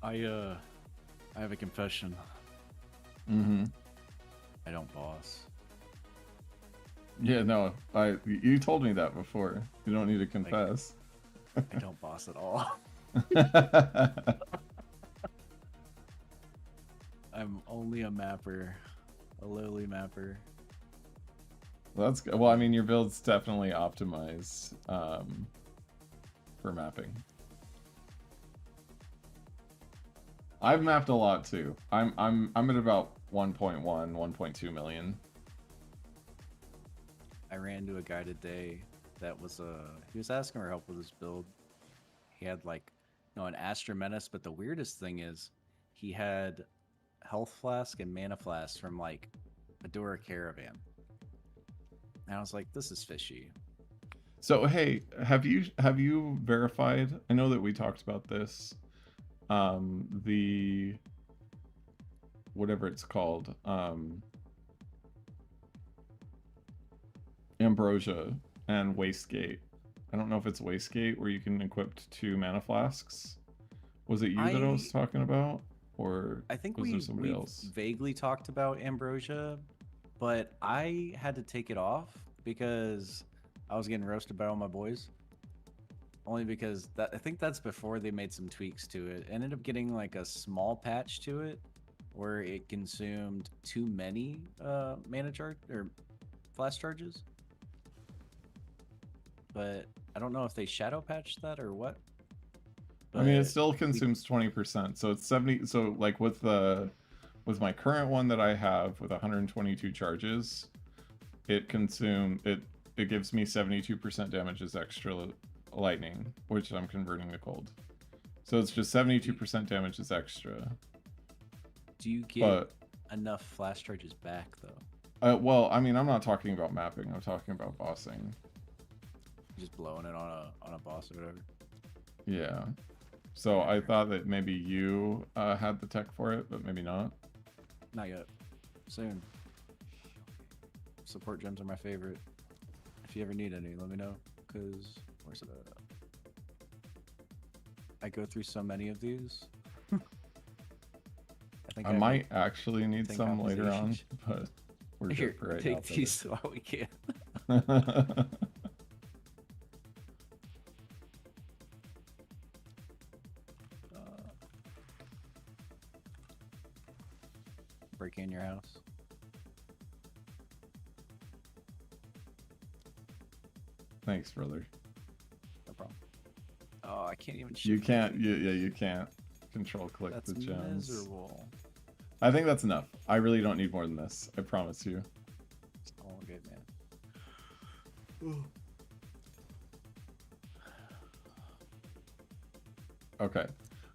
I have a confession. Mm-hmm. I don't boss. Yeah, no, you told me that before. You don't need to confess. I don't boss at all. I'm only a mapper, a lowly mapper. That's good. Well, I mean, your build's definitely optimized for mapping. I've mapped a lot too. I'm at about 1.1, 1.2 million. I ran into a guy today that was he was asking for help with his build. He had like an Astra Menace, but the weirdest thing is he had health flask and mana flask from like a Dora Caravan. And I was like, this is fishy. So hey, have you verified? I know that we talked about this. The whatever it's called, Ambrosia and Wastegate. I don't know if it's Wastegate where you can equip 2 mana flasks. Was it you that I was talking about, or I think was there somebody else? Vaguely talked about Ambrosia, but I had to take it off because I was getting roasted by all my boys. Only because I think that's before they made some tweaks to it. Ended up getting like a small patch to it where it consumed too many mana charge or flash charges. But I don't know if they shadow patched that or what. I mean, it still consumes 20%, so it's 70. So like with my current one that I have with 122 charges, it gives me 72% damage as extra lightning, which I'm converting to cold. So it's just 72% damage as extra. Do you get enough flash charges back though? Well, I mean, I'm not talking about mapping. I'm talking about bossing. Just blowing it on a boss or whatever. Yeah. So I thought that maybe you had the tech for it, but maybe not. Not yet. Soon. Support gems are my favorite. If you ever need any, let me know. Cause where's it at? I go through so many of these. I might actually need some later on, but we're good for right now. Take these while we can. Break in your house. Thanks, brother. No problem. Oh, I can't even. You can't. You can't control click That's the gems. Miserable. I think that's enough. I really don't need more than this. I promise you. It's all good, man. Okay,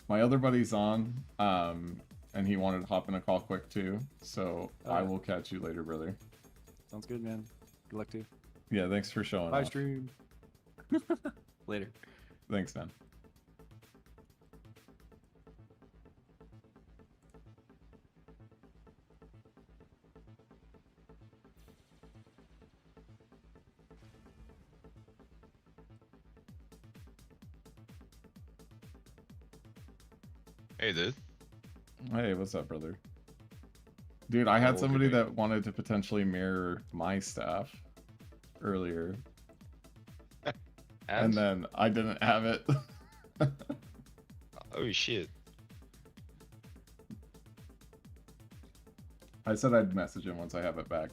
my other buddy's on, and he wanted to hop in a call quick too. So I will catch you later, brother. Sounds good, man. Good luck to you. Yeah, thanks for showing up. Bye, stream. Later. Thanks, man. Hey, dude. Hey, what's up, brother? Dude, I had somebody that wanted to potentially mirror my staff earlier. And then I didn't have it. Oh, shit. I said I'd message him once I have it back.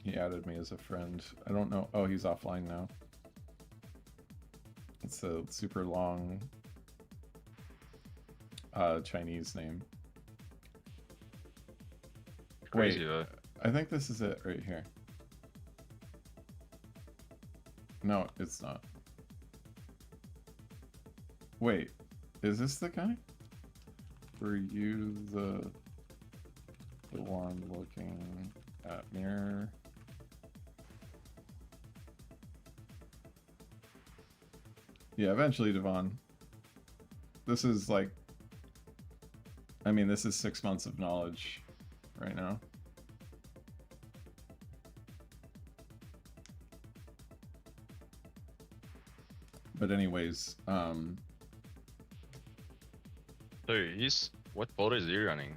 He added me as a friend. I don't know. Oh, he's offline now. It's a super long Chinese name. Crazy Wait, though. I think this is it right here. No, it's not. Wait, is this the guy? Were you the one looking at mirror? Yeah, eventually, Devon. This is like, I mean, this is 6 months of knowledge right now. But anyways, So he's what build is he running?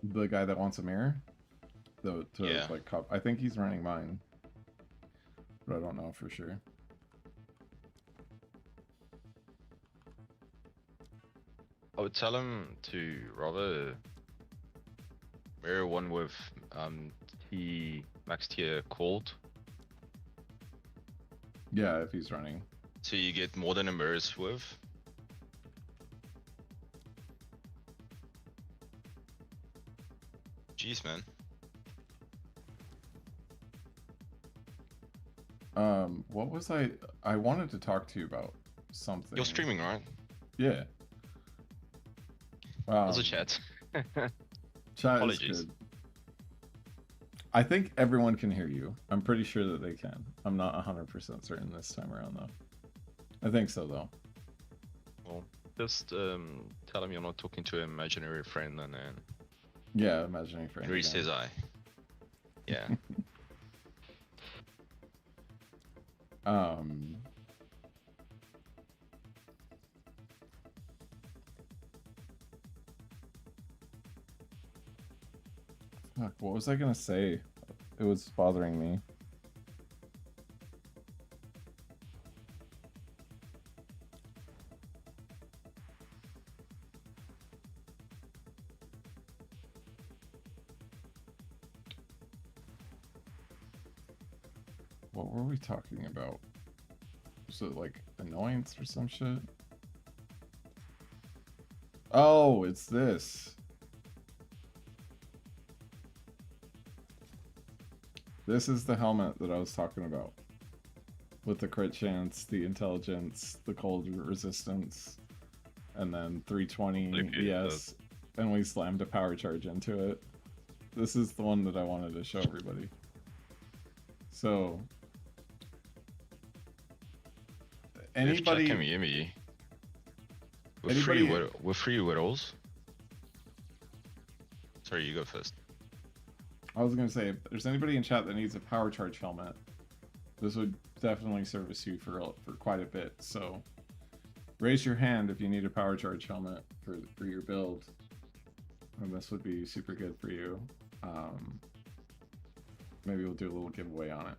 the guy that wants a mirror, Yeah. like I think he's running mine, but I don't know for sure. I would tell him to rather mirror one with max tier called, Yeah, if he's running. so you get more than a mirror's worth. Jeez, man. What was I wanted to talk to you about something. You're streaming, right? Yeah. How's the chat? Chat is Apologies. good. I think everyone can hear you. I'm pretty sure that they can. I'm not 100% certain this time around though. I think so though. Well, just tell him you're not talking to an imaginary friend, and then Yeah, imagining friend. Reese again. says I. Yeah. Fuck, what was I gonna say? It was bothering me. What were we talking about? Was it like annoyance or some shit? Oh, it's this. This is the helmet that I was talking about. With the crit chance, the intelligence, the cold resistance, and then 320 Okay, ES, and we slammed a power charge into it. This is the one that I wanted to show everybody. So, If chat anybody, can hear me. With Anybody- free whittles. Sorry, you go first. I was gonna say, if there's anybody in chat that needs a power charge helmet, this would definitely service you for quite a bit. So, raise your hand if you need a power charge helmet for your build, and this would be super good for you. Maybe we'll do a little giveaway on it.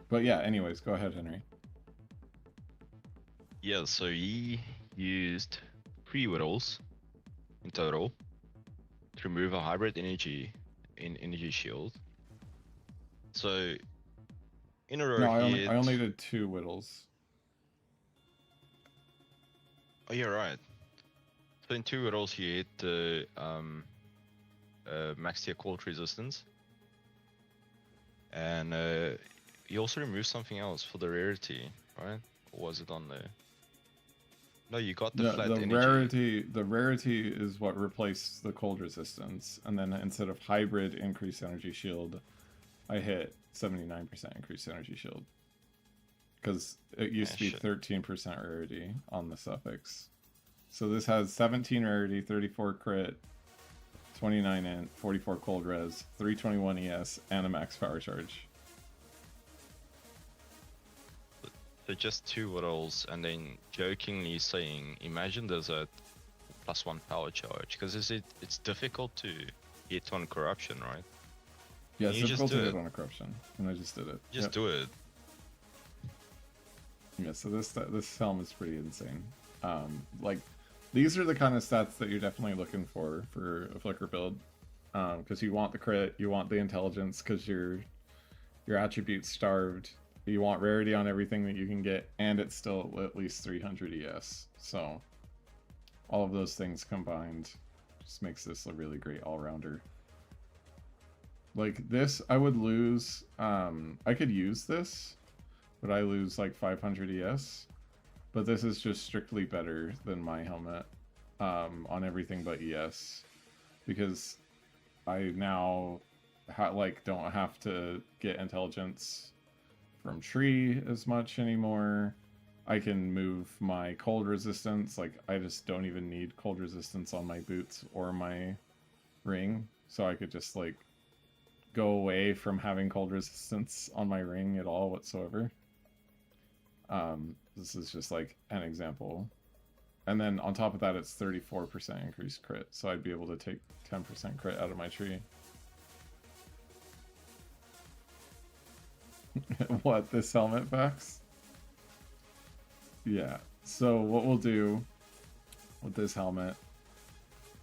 But yeah, anyways, go ahead, Henry. Yeah, so he used 3 whittles in total to remove a hybrid energy in energy shield. So in a row No, he I only did 2 whittles. Oh, you're right. So in 2 whittles he hit the max tier cold resistance, and he also removed something else for the rarity, right? Or was it on there? No, you got the flat energy. The rarity is what replaced the cold resistance, and then instead of hybrid increased energy shield, I hit 79% increased energy shield. Because it used to be 13% rarity on the suffix. So this has 17 rarity, 34 crit, 29 int, 44 cold res, 321 ES, and a max power charge. So just 2 whittles, and then jokingly saying, imagine there's a +1 power charge, because it's difficult to hit on corruption, right? Yeah, it's You just difficult to do hit it. on a corruption, and I just did it. Just Yep. do it. Yeah, so this helm is pretty insane. Like, these are the kind of stats that you're definitely looking for a Flicker build, because you want the crit, you want the intelligence, because your attribute's starved. You want rarity on everything that you can get, and it's still at least 300 ES. So all of those things combined just makes this a really great all-rounder. Like this, I would lose. I could use this, but I lose like 500 ES. But this is just strictly better than my helmet on everything but ES, because I now don't have to get intelligence from tree as much anymore. I can move my cold resistance. Like, I just don't even need cold resistance on my boots or my ring, so I could just like go away from having cold resistance on my ring at all whatsoever. This is just like an example. And then on top of that, it's 34% increased crit, so I'd be able to take 10% crit out of my tree. What, this helmet facts? Yeah, so what we'll do with this helmet,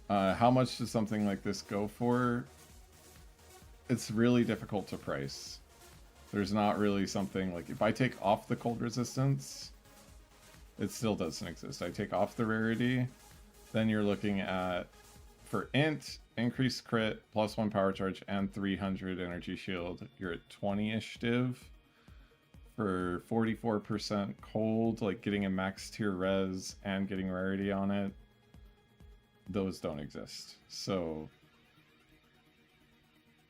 how much does something like this go for? It's really difficult to price. There's not really something like, if I take off the cold resistance, it still doesn't exist. I take off the rarity, then you're looking at, for int, increased crit, +1 power charge, and 300 energy shield, you're at 20-ish div. For 44% cold, like getting a max tier res and getting rarity on it, those don't exist. So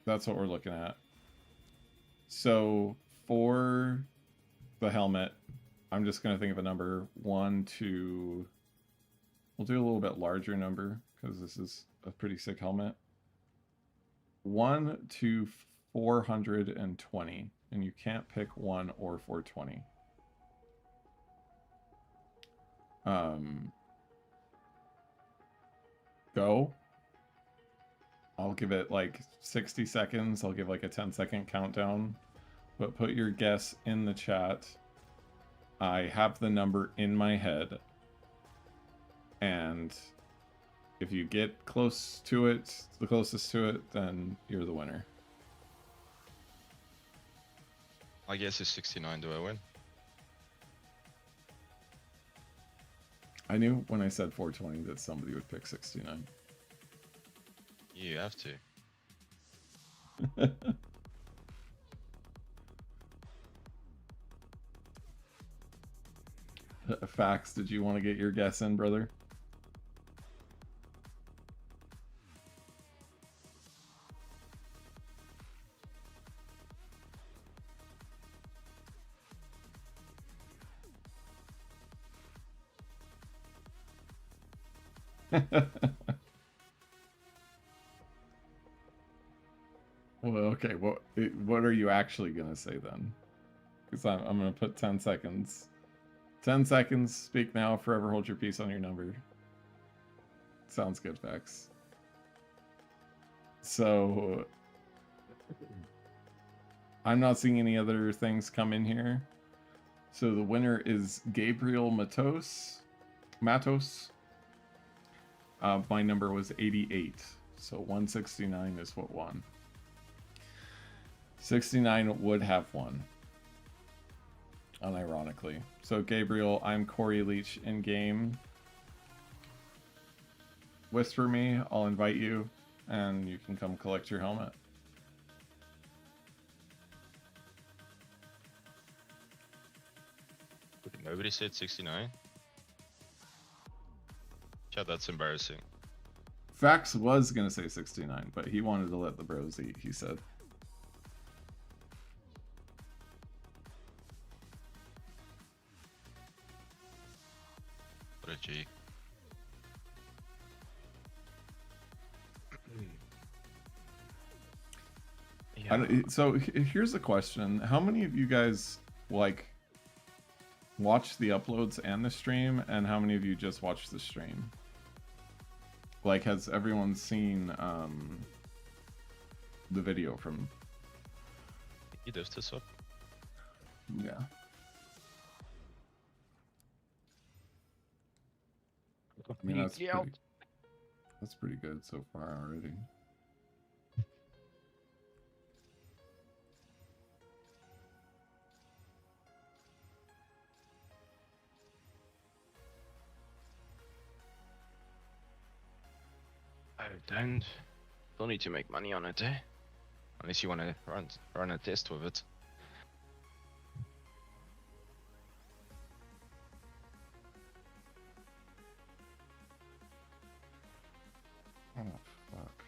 that's what we're looking at. So for the helmet, I'm just going to think of a number. 1 to... We'll do a little bit larger number, because this is a pretty sick helmet. 1 to 420. And you can't pick 1 or 420. Go. I'll give it like 60 seconds. I'll give like a 10-second countdown. But put your guess in the chat. I have the number in my head. And if you get close to it, the closest to it, then you're the winner. My guess is 69. Do I win? I knew when I said 420 that somebody would pick 69. You have to. Fax, did you want to get your guess in, brother? Well, okay. What are you actually gonna say then? Because I'm gonna put 10 seconds. 10 seconds. Speak now. Forever hold your peace on your number. Sounds good, Fax. So I'm not seeing any other things come in here. So the winner is Gabriel Matos. My number was 88. So 169 is what won. 69 would have won. Unironically. So Gabriel, I'm Corey Leach in game. Whisper me, I'll invite you, and you can come collect your helmet. Nobody said 69. Chad, that's embarrassing. Fax was gonna say 69, but he wanted to let the bros eat, he said. What a G. So here's a question. How many of you guys, like, watch the uploads and the stream, and how many of you just watch the stream? Like, has everyone seen the video from? You lift this up. Yeah. I mean, that's pretty good so far already. I don't need to make money on it, eh? Unless you want to run a test with it. Oh fuck.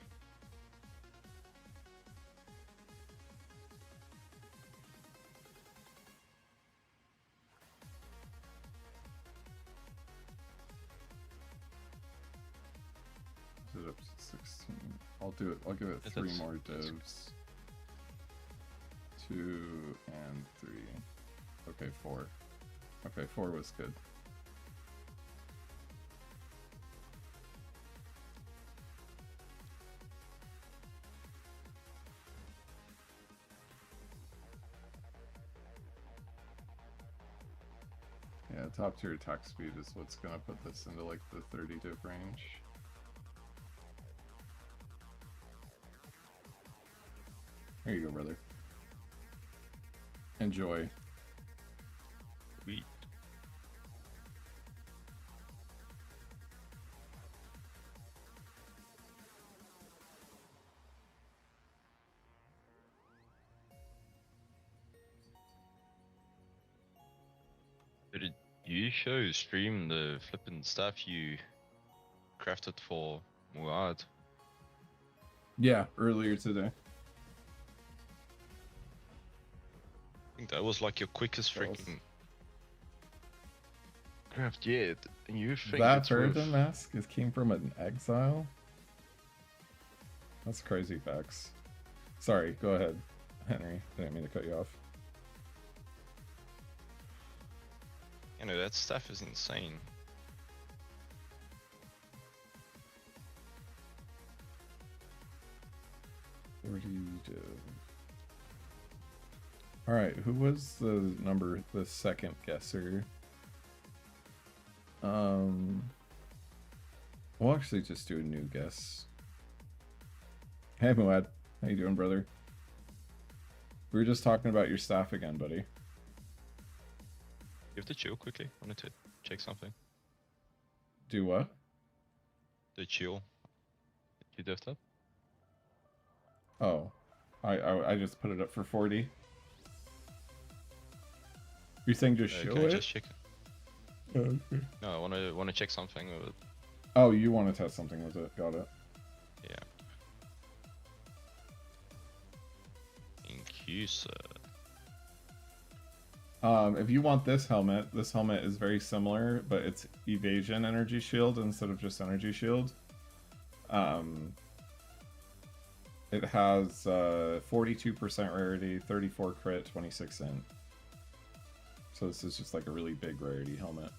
Is it up to 16? I'll do it. I'll give it Yeah, 3 that's- more that's- divs. 2 and 3. Okay, 4. Okay, 4 was good. Yeah, top tier attack speed is what's gonna put this into like the 30 div range. Here you go, brother. Enjoy. Sweet. Did you stream the flippin' stuff you crafted for Muad? Yeah, earlier today. I think that was like your quickest That was- freaking craft yet. And you think That it's worth... Burden mask came from an exile? That's crazy facts. Sorry, go ahead, Henry. I didn't mean to cut you off. You know, that stuff is insane. Alright, who was the second guesser? We'll actually just do a new guess. Hey Muad, how you doing, brother? We were just talking about your staff again, buddy. You have to chill quickly. Wanted to check something. Do what? The chill. You left up? Oh, I just put it up for 40. You're saying just show Can I it? just check? Oh, okay. No, I wanna check something. Oh, you want to test something with it? Got it. Yeah. Thank you, sir. If you want this helmet is very similar, but it's evasion energy shield instead of just energy shield. It has 42% rarity, 34 crit, 26 int. So this is just like a really big rarity helmet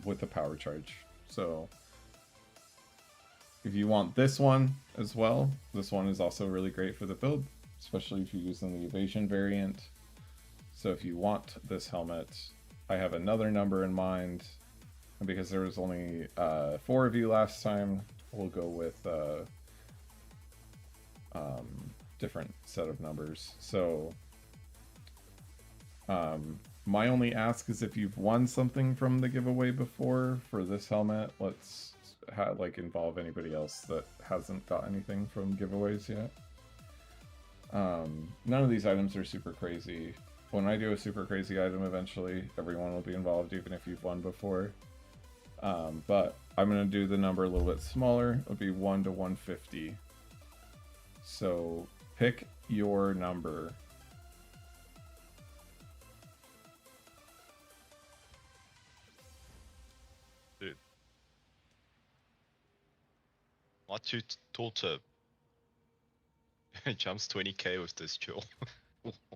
with a power charge. So if you want this one as well, this one is also really great for the build, especially if you're using the evasion variant. So if you want this helmet, I have another number in mind. And because there was only 4 of you last time, we'll go with different set of numbers. So my only ask is if you've won something from the giveaway before for this helmet, let's involve anybody else that hasn't got anything from giveaways yet. None of these items are super crazy. When I do a super crazy item eventually, everyone will be involved even if you've won before. But I'm going to do the number a little bit smaller. It'll be 1 to 150. So pick your number. Dude. Not too tall to jumps 20k with this chill.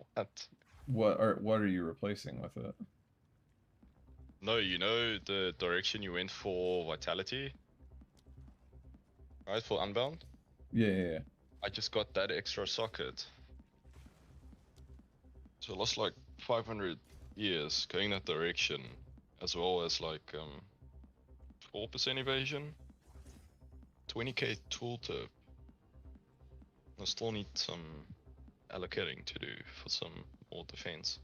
What? What are you replacing with it? No, you know the direction you went for vitality? Right, for Unbound. Yeah. I just got that extra socket. So I lost like 500 years going that direction, as well as like 4% evasion, 20k tooltip. I still need some allocating to do for some more defense.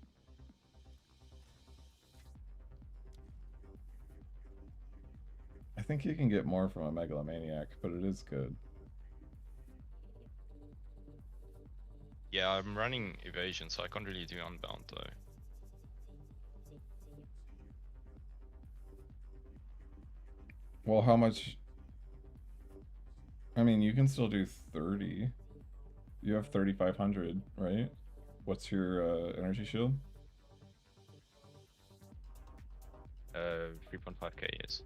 I think you can get more from a Megalomaniac, but it is good. Yeah, I'm running evasion, so I can't really do Unbound though. Well, how much? I mean, you can still do 30. You have 3,500, right? What's your energy shield? 3.5k, yes.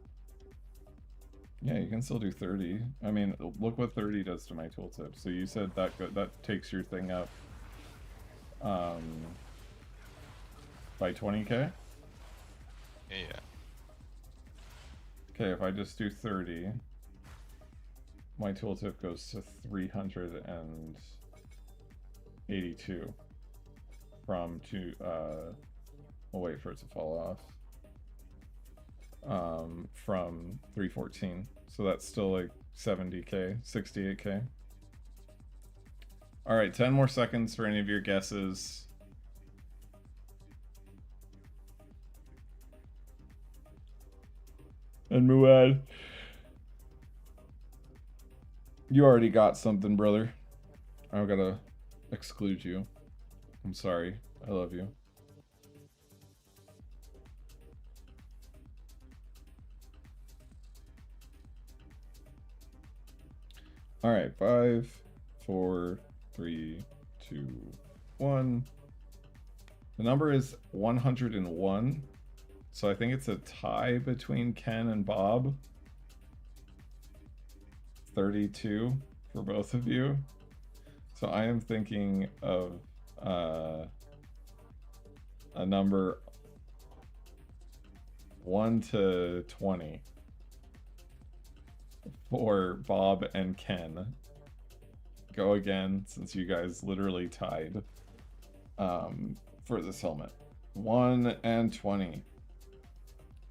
Yeah, you can still do 30. I mean, look what 30 does to my tooltip. So you said that that takes your thing up by 20k? Yeah. Okay, if I just do 30, my tooltip goes to 382 from we'll wait for it to fall off. From 314. So that's still like 70k, 68k. All right, 10 more seconds for any of your guesses. And Muad, you already got something, brother. I'm gonna exclude you. I'm sorry. I love you. All right, 5, 4, 3, 2, 1. The number is 101. So I think it's a tie between Ken and Bob. 32 for both of you. So I am thinking of a number 1 to 20 for Bob and Ken. Go again, since you guys literally tied for this helmet. 1 and 20.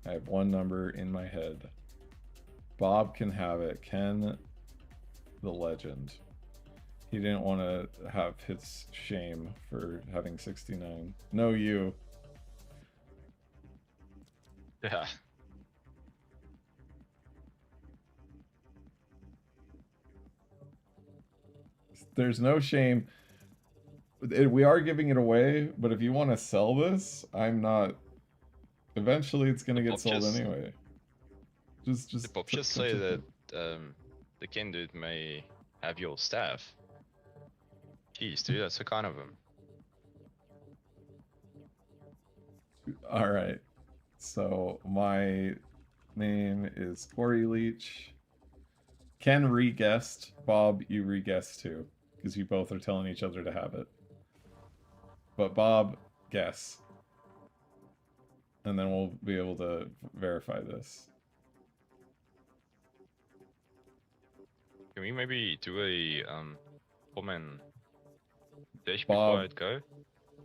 I have one number in my head. Bob can have it. Ken, the legend. He didn't want to have his shame for having 69. No, you. Yeah. There's no shame. We are giving it away, but if you want to sell this, I'm not. Eventually, it's gonna get sold anyway. Just. The Pop just say that the Ken dude may have your staff. Jeez, dude, that's the kind of him. All right. So my name is Corey Leach. Ken re-guessed. Bob, you re-guessed too, because you both are telling each other to have it. But Bob, guess. And then we'll be able to verify this. Can we maybe do a comment dash Bob, before I'd go?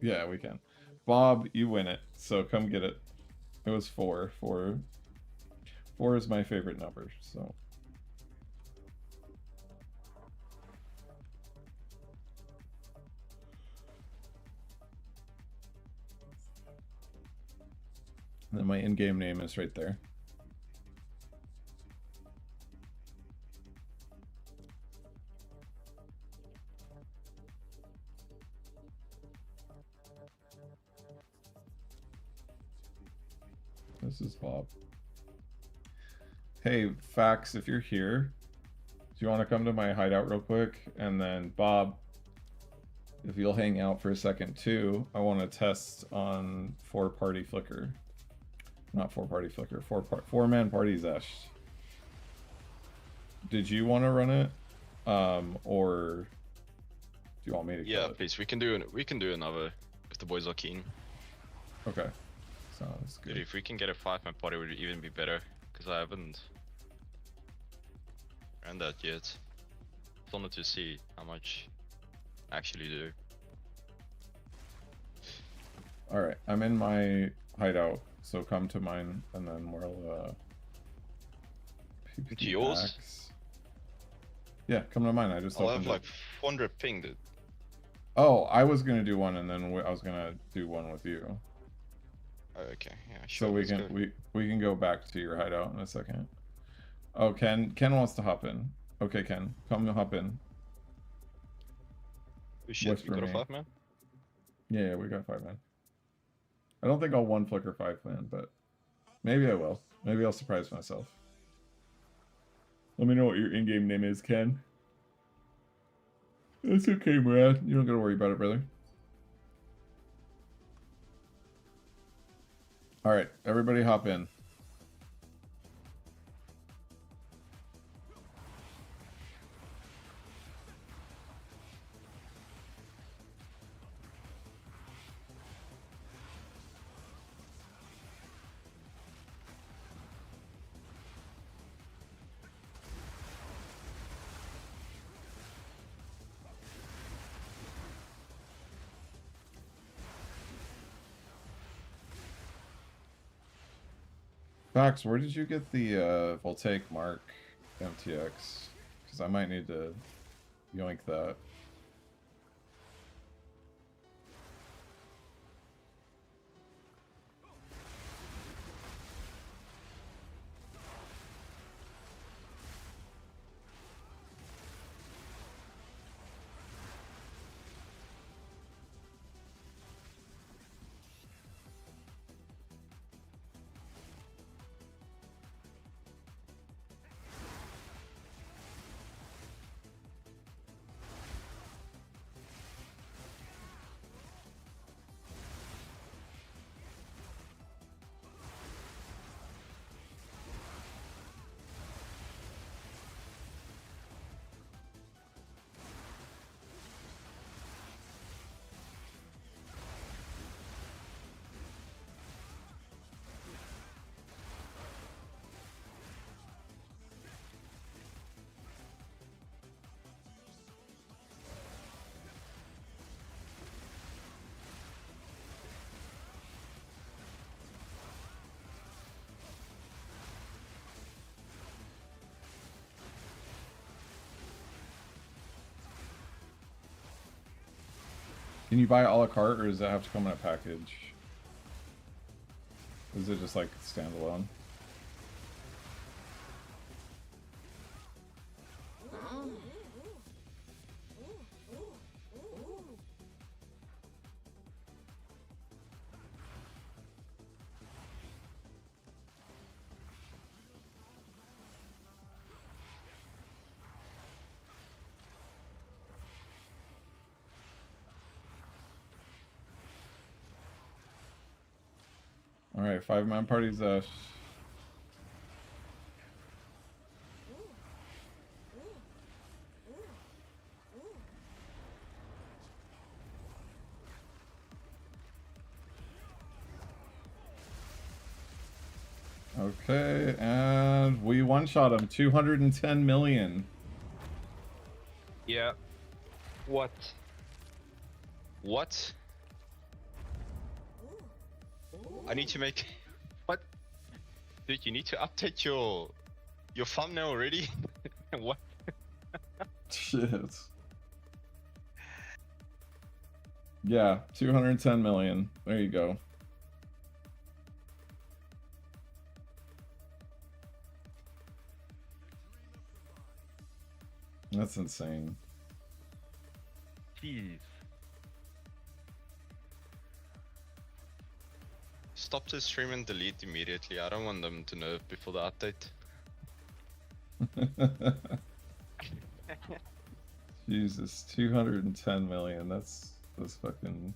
Yeah, we can. Bob, you win it, so come get it. It was 4. 4 is my favorite number, so. And then my in-game name is right there. This is Bob. Hey, Fax, if you're here, do you want to come to my hideout real quick? And then Bob, if you'll hang out for a second too, I want to test on 4-party Flicker. Not 4-party Flicker, 4-man party Zesh. Did you want to run it? Or do you want me to Yeah, kill it? please, we can do another if the boys are keen. Okay. Sounds good. Dude, if we can get a 5-man party, it would even be better, because I haven't ran that yet. Just wanted to see how much I actually do. Alright, I'm in my hideout, so come to mine, and then we'll, peep To the yours? axe. Yeah, come to mine, I just I'll opened have it. like 400 ping, dude. Oh, I was gonna do one, and then I was gonna do one with you. Oh, okay, yeah, sure. So we let's can go. we can go back to your hideout in a second. Oh, Ken wants to hop in. Okay, Ken, come hop in. Oh shit, Whisper we got a me. 5-man? Yeah, we got 5 men. I don't think I'll one flicker 5 man, but maybe I will. Maybe I'll surprise myself. Let me know what your in-game name is, Ken. That's okay, Brad. You don't gotta worry about it, brother. Alright, everybody hop in. Fox, where did you get the Voltaic Mark MTX? Because I might need to yoink that. Can you buy a la carte, or does that have to come in a package? Is it just like standalone? Alright, 5-man parties. Okay, and we one-shot him. 210 million. Yeah. What? What? I need to make... What? Dude, you need to update your thumbnail already? What? Shit. Yeah, 210 million. There you go. That's insane. Jeez. Stop the stream and delete immediately. I don't want them to know before the update. Jesus, 210 million. That's fucking...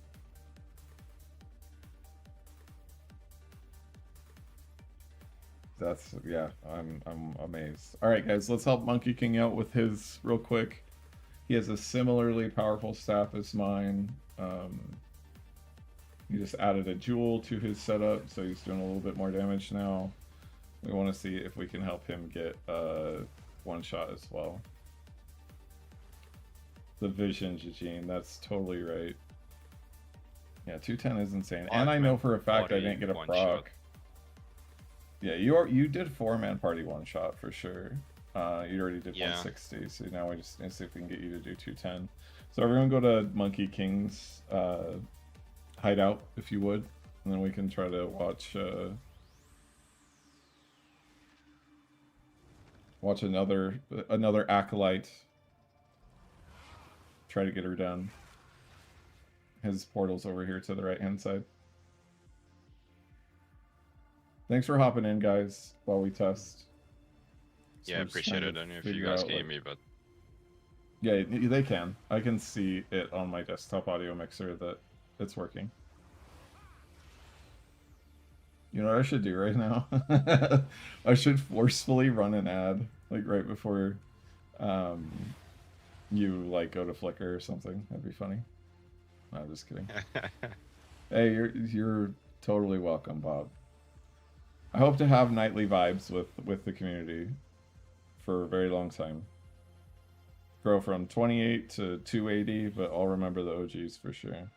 That's, yeah, I'm amazed. Alright guys, let's help Monkey King out with his real quick. He has a similarly powerful staff as mine. He just added a jewel to his setup, so he's doing a little bit more damage now. We want to see if we can help him get one shot as well. The vision, Eugene, that's totally right. Yeah, 210 is insane. And I know for a fact I didn't get a proc. Yeah, you did 4-man party one shot for sure. You already did 160, so now we just need to see if we can get you to do 210. So everyone go to Monkey King's hideout if you would, and then we can try to watch another Acolyte. Try to get her done. His portal's over here to the right hand side. Thanks for hopping in, guys, while we test. Yeah, appreciate it. I don't know if you guys can hear me, but... Yeah, they can. I can see it on my desktop audio mixer that it's working. You know what I should do right now? I should forcefully run an ad, like right before you like go to Flicker or something. That'd be funny. No, I'm just kidding. Hey, you're totally welcome, Bob. I hope to have nightly vibes with the community for a very long time. Grow from 28 to 280, but I'll remember the OGs for sure.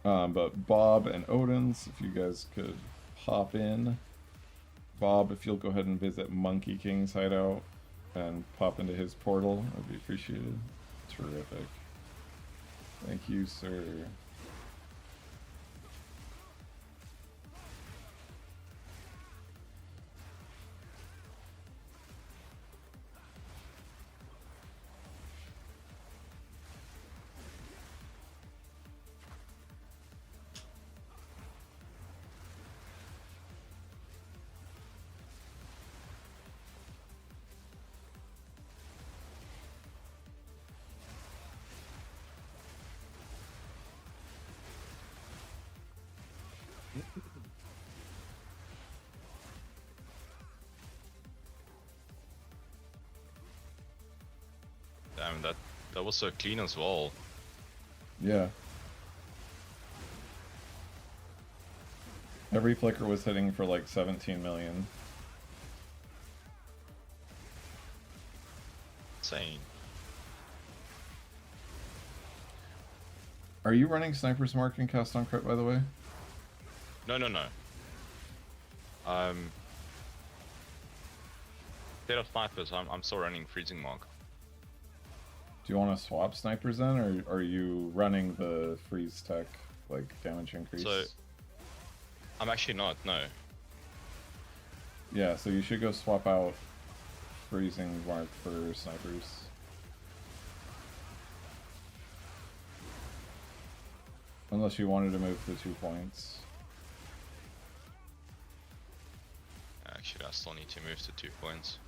But Bob and Odin's, if you guys could hop in. Bob, if you'll go ahead and visit Monkey King's hideout and pop into his portal, that'd be appreciated. Terrific. Thank you, sir. Damn, that was so clean as well. Yeah. Every flicker was hitting for like 17 million. Insane. Are you running Sniper's Mark and Cast on Crit, by the way? No. Instead of snipers, I'm still running Freezing Mark. Do you want to swap snipers then, or are you running the freeze tech, like damage increase? So, I'm actually not, no. Yeah, so you should go swap out freezing mark for snipers. Unless you wanted to move the 2 points. Actually, I still need to move to 2 points.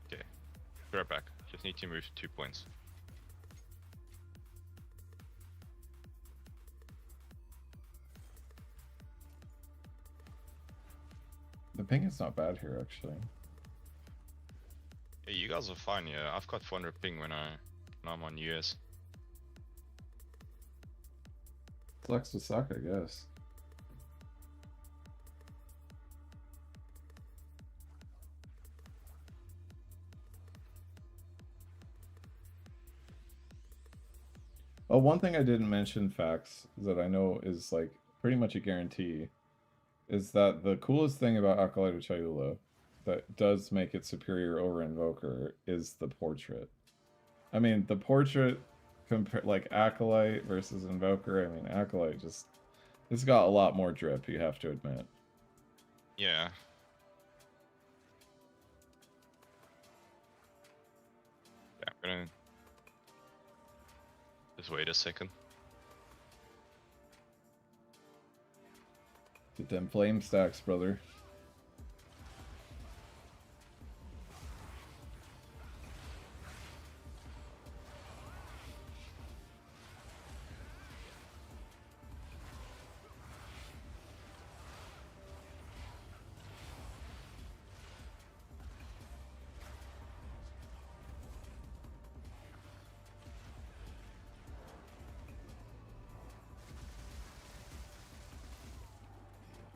Okay, be right back. Just need to move to 2 points. The ping is not bad here, actually. Yeah, you guys are fine, yeah. I've got 400 ping when I'm on US. Sucks to suck, I guess. Oh, one thing I didn't mention, facts, that I know is like pretty much a guarantee, is that the coolest thing about Acolyte of Chayula that does make it superior over Invoker is the portrait. I mean, the portrait, like Acolyte versus Invoker, I mean, Acolyte just, it's got a lot more drip, you have to admit. Yeah. Yeah, I'm gonna... Just wait a second. Get them flame stacks, brother.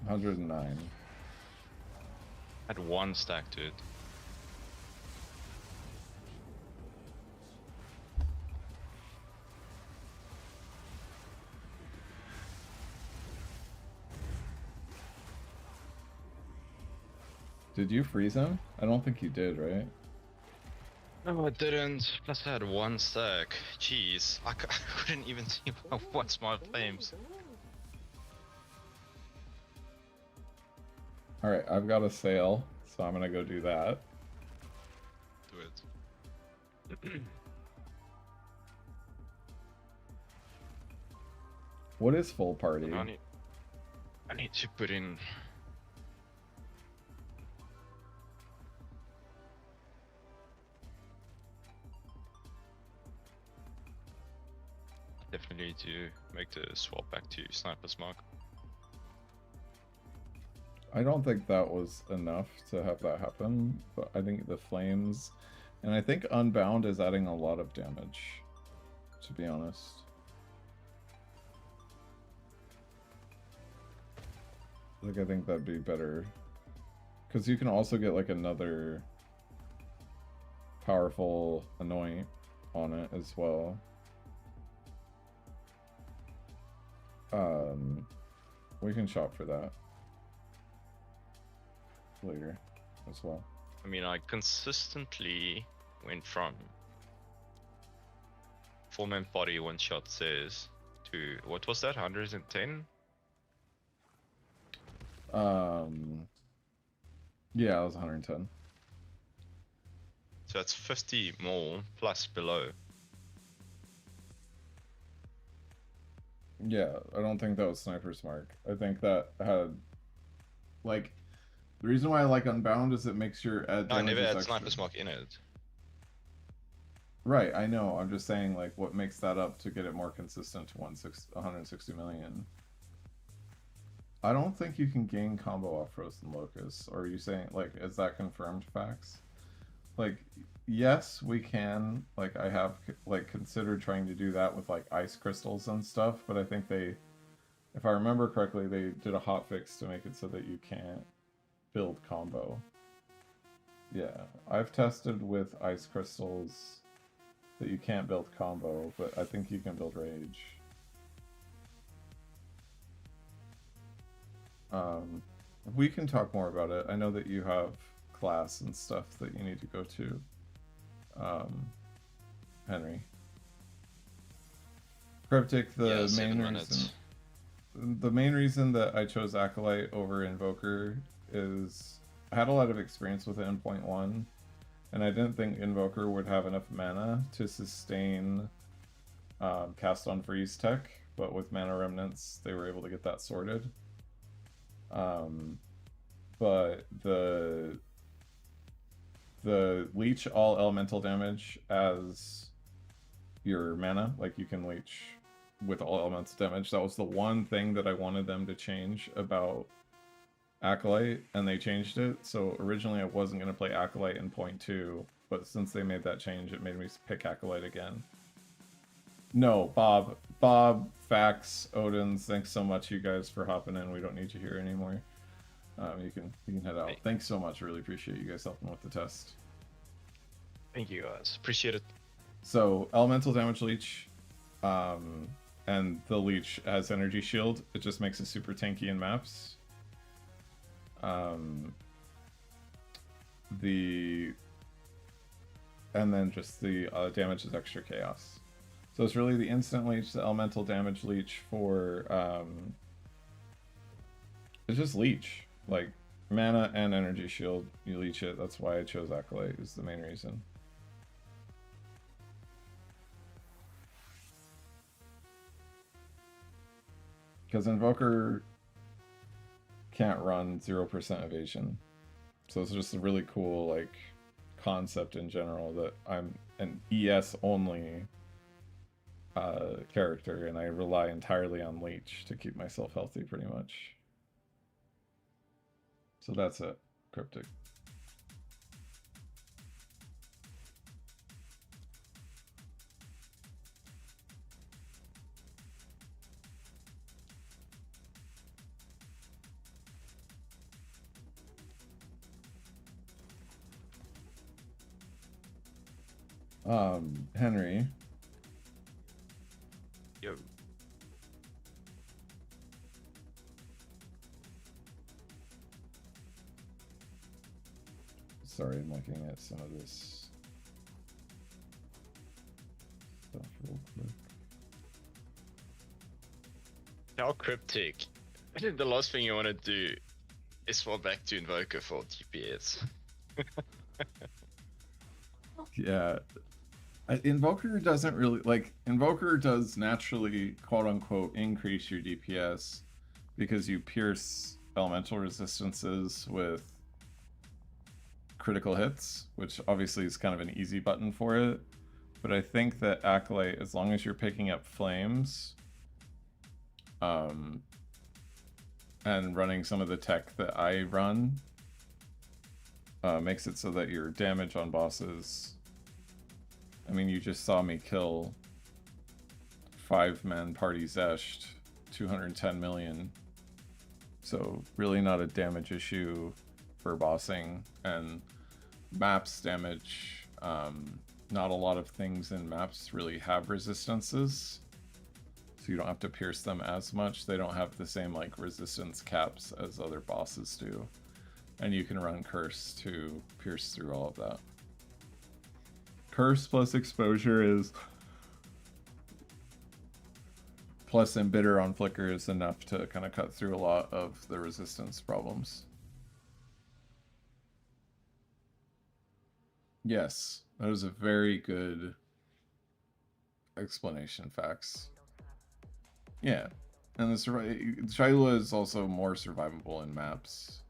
109. Had one stack to it. Did you freeze him? I don't think you did, right? No, I didn't. Plus I had one stack. Jeez, I couldn't even see what's my flames. Alright, I've got a sail, so I'm gonna go do that. Do it. What is full party? I need to put in. Definitely need to make the swap back to Sniper's Mark. I don't think that was enough to have that happen, but I think the flames, and I think Unbound is adding a lot of damage, to be honest. Like, I think that'd be better, because you can also get like another powerful anoint on it as well. We can shop for that later as well. I mean, I consistently went from 4-man body one shot says to what was that, 110? Yeah, it was 110. So that's 50 more plus below. Yeah, I don't think that was Sniper's Mark. I think that had, like, the reason why I like Unbound is it makes your No, I damage never had extra. Sniper's Mark in it. Right, I know. I'm just saying, like, what makes that up to get it more consistent to 160 million. I don't think you can gain combo off Frozen Locust. Or are you saying, like, is that confirmed facts? Like, yes, we can. Like, I have, like, considered trying to do that with, like, ice crystals and stuff, but I think they, if I remember correctly, they did a hotfix to make it so that you can't build combo. Yeah, I've tested with ice crystals that you can't build combo, but I think you can build rage. We can talk more about it. I know that you have class and stuff that you need to go to, Henry. Cryptic, the main reason that I chose Acolyte over Invoker is I had a lot of experience with it in 0.1, and I didn't think Invoker would have enough mana to sustain cast on freeze tech, but with Mana Remnants they were able to get that sorted. But the leech all elemental damage as your mana, like you can leech with all elemental damage. That was the one thing that I wanted them to change about Acolyte, and they changed it. So originally I wasn't going to play Acolyte in 0.2, but since they made that change, it made me pick Acolyte again. No, Bob, Fax, Odins, thanks so much you guys for hopping in. We don't need you here anymore. You can head out. Thanks so much. Really appreciate you guys helping with the test. Thank you guys. Appreciate it. So elemental damage leech, and the leech has energy shield. It just makes it super tanky in maps. And then just the damage is extra chaos. So it's really the instant leech, the elemental damage leech for it's just leech. Like mana and energy shield, you leech it. That's why I chose Acolyte, is the main reason. Because Invoker can't run 0% evasion. So it's just a really cool, like, concept in general that I'm an ES only character, and I rely entirely on leech to keep myself healthy pretty much. So that's it. Cryptic. Henry. Yo. Sorry, I'm looking at some of this stuff real quick. How cryptic. I think the last thing you want to do is fall back to Invoker for TPS. Yeah. Invoker doesn't really, like, Invoker does naturally, quote-unquote, increase your DPS because you pierce elemental resistances with critical hits, which obviously is kind of an easy button for it. But I think that Acolyte, as long as you're picking up flames, and running some of the tech that I run, makes it so that your damage on bosses... I mean, you just saw me kill 5-man party Zesht, 210 million. So really not a damage issue for bossing. And maps damage, not a lot of things in maps really have resistances. So you don't have to pierce them as much. They don't have the same like resistance caps as other bosses do. And you can run Curse to pierce through all of that. Curse plus exposure is plus Embitter on Flicker is enough to kind of cut through a lot of the resistance problems. Yes, that was a very good explanation, Facts. Yeah, and the Cholula is also more survivable in maps.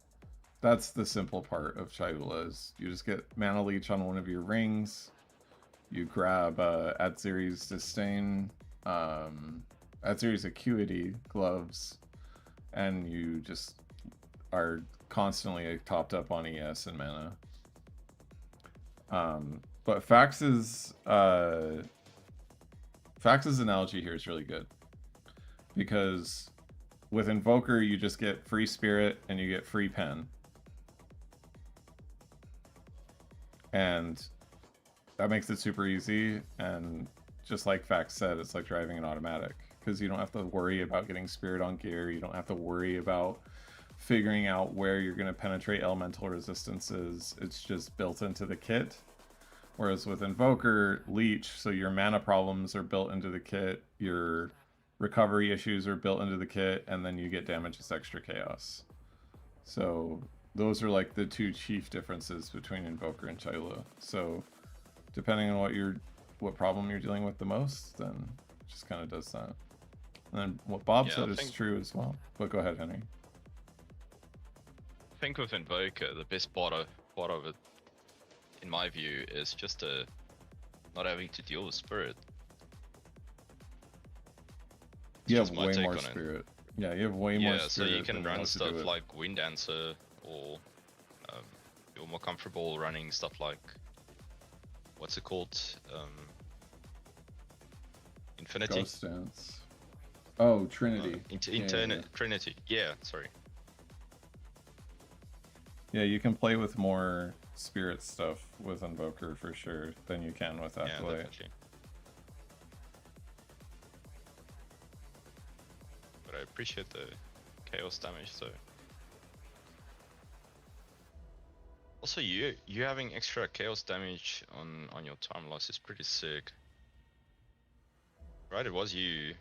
That's the simple part of Cholula, is you just get Mana Leech on one of your rings. You grab Atziri's Disdain, Atziri's Acuity gloves, and you just are constantly topped up on ES and mana. But Fax's analogy here is really good, because with Invoker you just get free Spirit and you get free Pen, and that makes it super easy. And just like Fax said, it's like driving an automatic, because you don't have to worry about getting Spirit on gear. You don't have to worry about figuring out where you're going to penetrate elemental resistances. It's just built into the kit. Whereas with Invoker, Leech, so your mana problems are built into the kit, your recovery issues are built into the kit, and then you get damage as extra chaos. So those are like the two chief differences between Invoker and Cholula. So depending on what problem you're dealing with the most, then it just kind of does that. And then what Bob said is true as well. But go ahead, Henry. I think with Invoker, the best part of it, in my view, is just not having to deal with Spirit. You have way more Spirit. Yeah, you have way more Spirit. Yeah, so you can run stuff like Wind Dancer, or you're more comfortable running stuff like, what's it called? Infinity? Ghost Dance. Oh, Trinity. Trinity. Yeah, sorry. Yeah, you can play with more Spirit stuff with Invoker for sure than you can with Acolyte. Yeah, definitely. But I appreciate the chaos damage, so. Also, you having extra chaos damage on your time loss is pretty sick. Right, it was you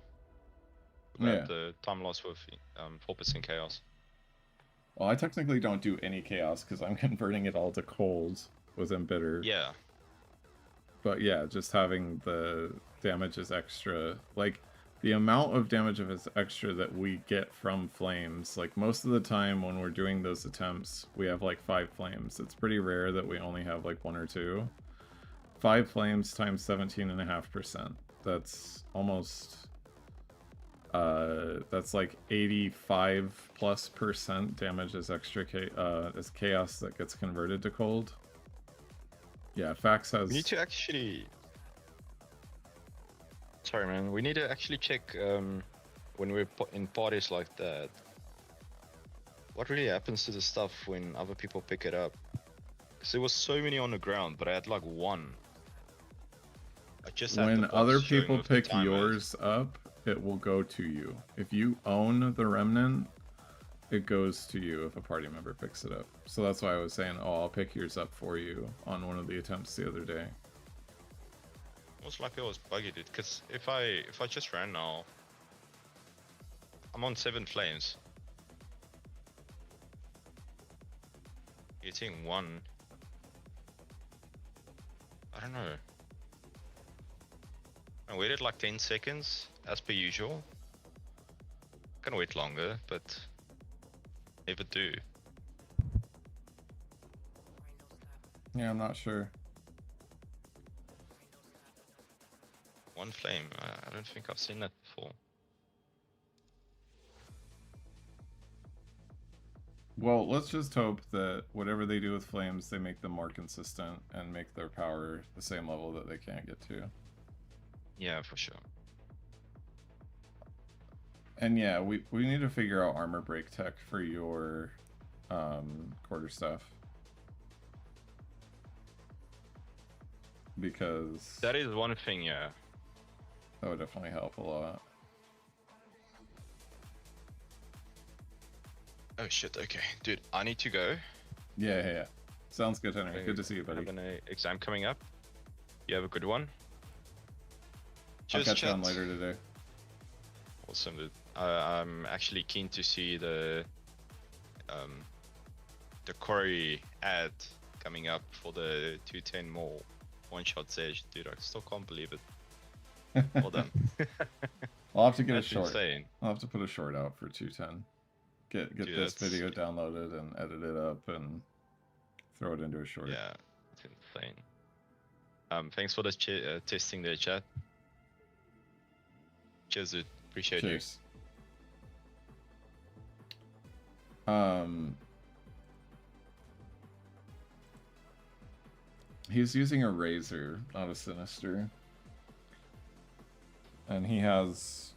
who had the time loss with 4% chaos. Well, I technically don't do any chaos because I'm converting it all to cold with Embitter. Yeah. But yeah, just having the damage is extra. Like, the amount of damage is extra that we get from flames. Like, most of the time when we're doing those attempts, we have like 5 flames. It's pretty rare that we only have like 1 or 2. 5 flames times 17.5%. That's almost... that's like 85+% damage as extra as chaos that gets converted to cold. Yeah, Fax has... We need to actually... Sorry man, we need to actually check when we're in parties like that, what really happens to the stuff when other people pick it up. Because there was so many on the ground, but I had like 1. I just had When the box other showing people with the pick timers. yours up, it will go to you. If you own the remnant, it goes to you if a party member picks it up. So that's why I was saying, oh, I'll pick yours up for you on one of the attempts the other day. Most likely I was buggy, dude. Because if I just ran now, I'm on 7 flames. Getting 1. I don't know. I waited like 10 seconds as per usual. I can wait longer, but never do. Yeah, I'm not sure. 1 flame. I don't think I've seen that before. Well, let's just hope that whatever they do with flames, they make them more consistent and make their power the same level that they can't get to. Yeah, for sure. And yeah, we need to figure out armor break tech for your quarterstaff. Because That is one thing, yeah. that would definitely help a lot. Oh shit, okay. Dude, I need to go. Yeah. Sounds good, Henry. Good to see you, buddy. I have an exam coming up. You have a good one. I'll Cheers, catch you chat. on later today. Awesome, dude. I'm actually keen to see the quarry ad coming up for the 210 more one-shot Sage. Dude, I still can't believe it. Well done. I'll have to get That's a short. insane. I'll have to put a short out for 210. Get Dude, this that's- video downloaded and edit it up and throw it into a short. Yeah, it's insane. Thanks for this testing there, chat. Cheers, dude. Appreciate Cheers. He's using a razor, not a sinister. And he has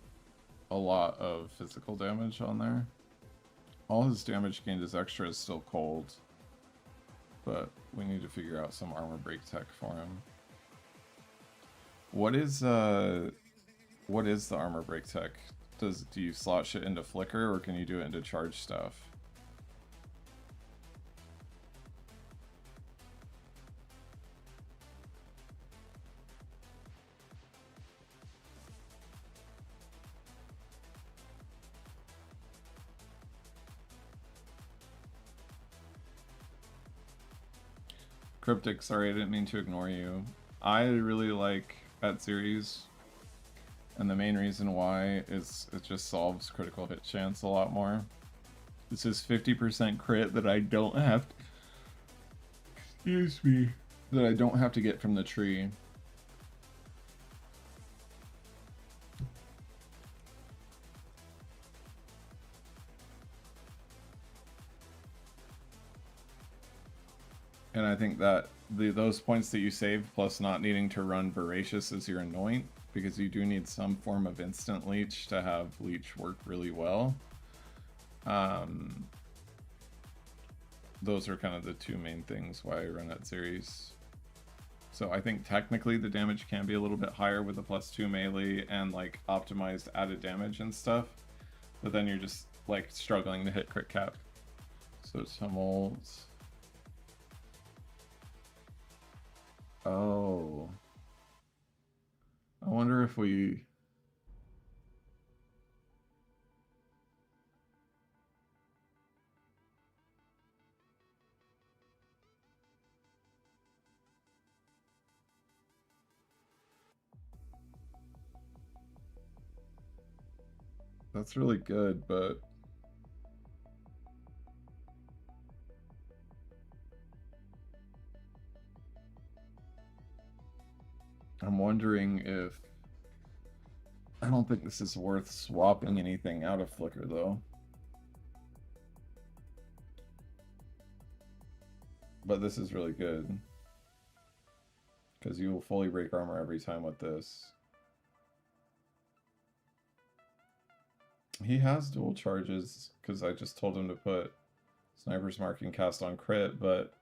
a lot of physical damage on there. All his damage gained is extra is still cold. But we need to figure out some armor break tech for him. What is the armor break tech? Do you slot shit into flicker or can you do it into charge stuff? Cryptic, sorry, I didn't mean to ignore you. I really like that series, and the main reason why is it just solves critical hit chance a lot more. This is 50% crit that I don't have to, excuse me, that I don't have to get from the tree. And I think that those points that you save, plus not needing to run Voracious as your anoint, because you do need some form of instant leech to have leech work really well. Those are kind of the two main things why I run that series. So I think technically the damage can be a little bit higher with the +2 melee and like optimized added damage and stuff, but then you're just like struggling to hit crit cap. So tumult. Oh. I wonder if we... That's really good, but... I'm wondering if... I don't think this is worth swapping anything out of Flicker, though. But this is really good. Because you will fully break armor every time with this. He has dual charges, because I just told him to put Sniper's Mark and cast on crit, but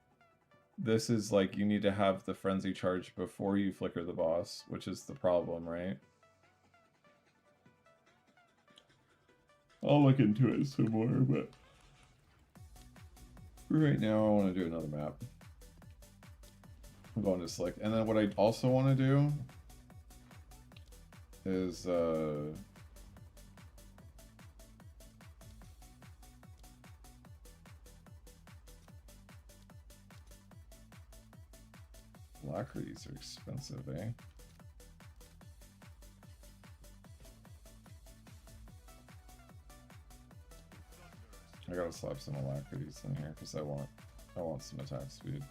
this is like you need to have the frenzy charge before you flicker the boss, which is the problem, right? I'll look into it some more, but right now I want to do another map. I'm going to Slick. And then what I also want to do is Alacrities are expensive, eh? I gotta slap some Alacrities in here because I want some attack speed.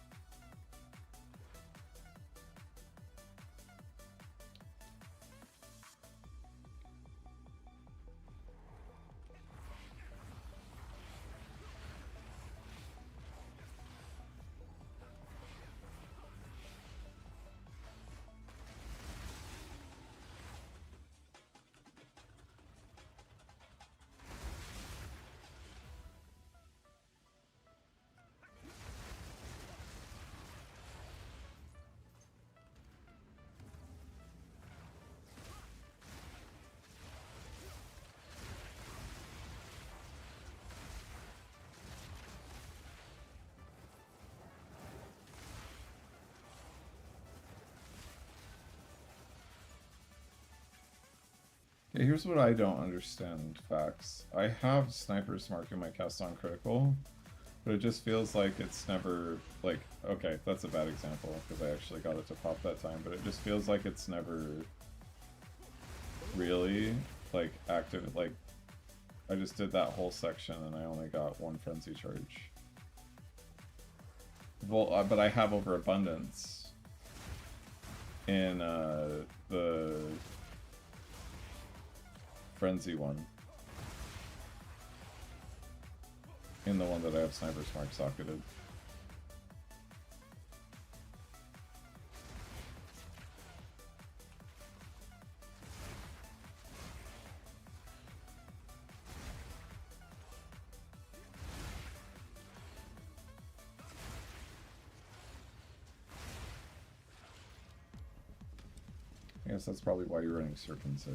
Okay, here's what I don't understand, facts. I have Sniper's Mark in my cast on critical, but it just feels like it's never, like, okay, that's a bad example, because I actually got it to pop that time, but it just feels like it's never really, like, active, like, I just did that whole section and I only got one frenzy charge. Well, but I have overabundance in the frenzy one. In the one that I have Sniper's Mark socketed. I guess that's probably why you're running Serpent Sage.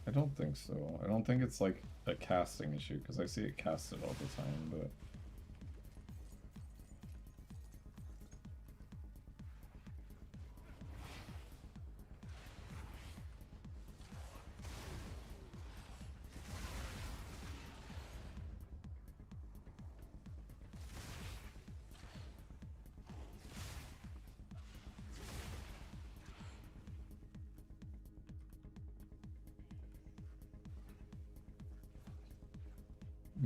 I don't think so. I don't think it's like a casting issue, because I see it casted all the time, but...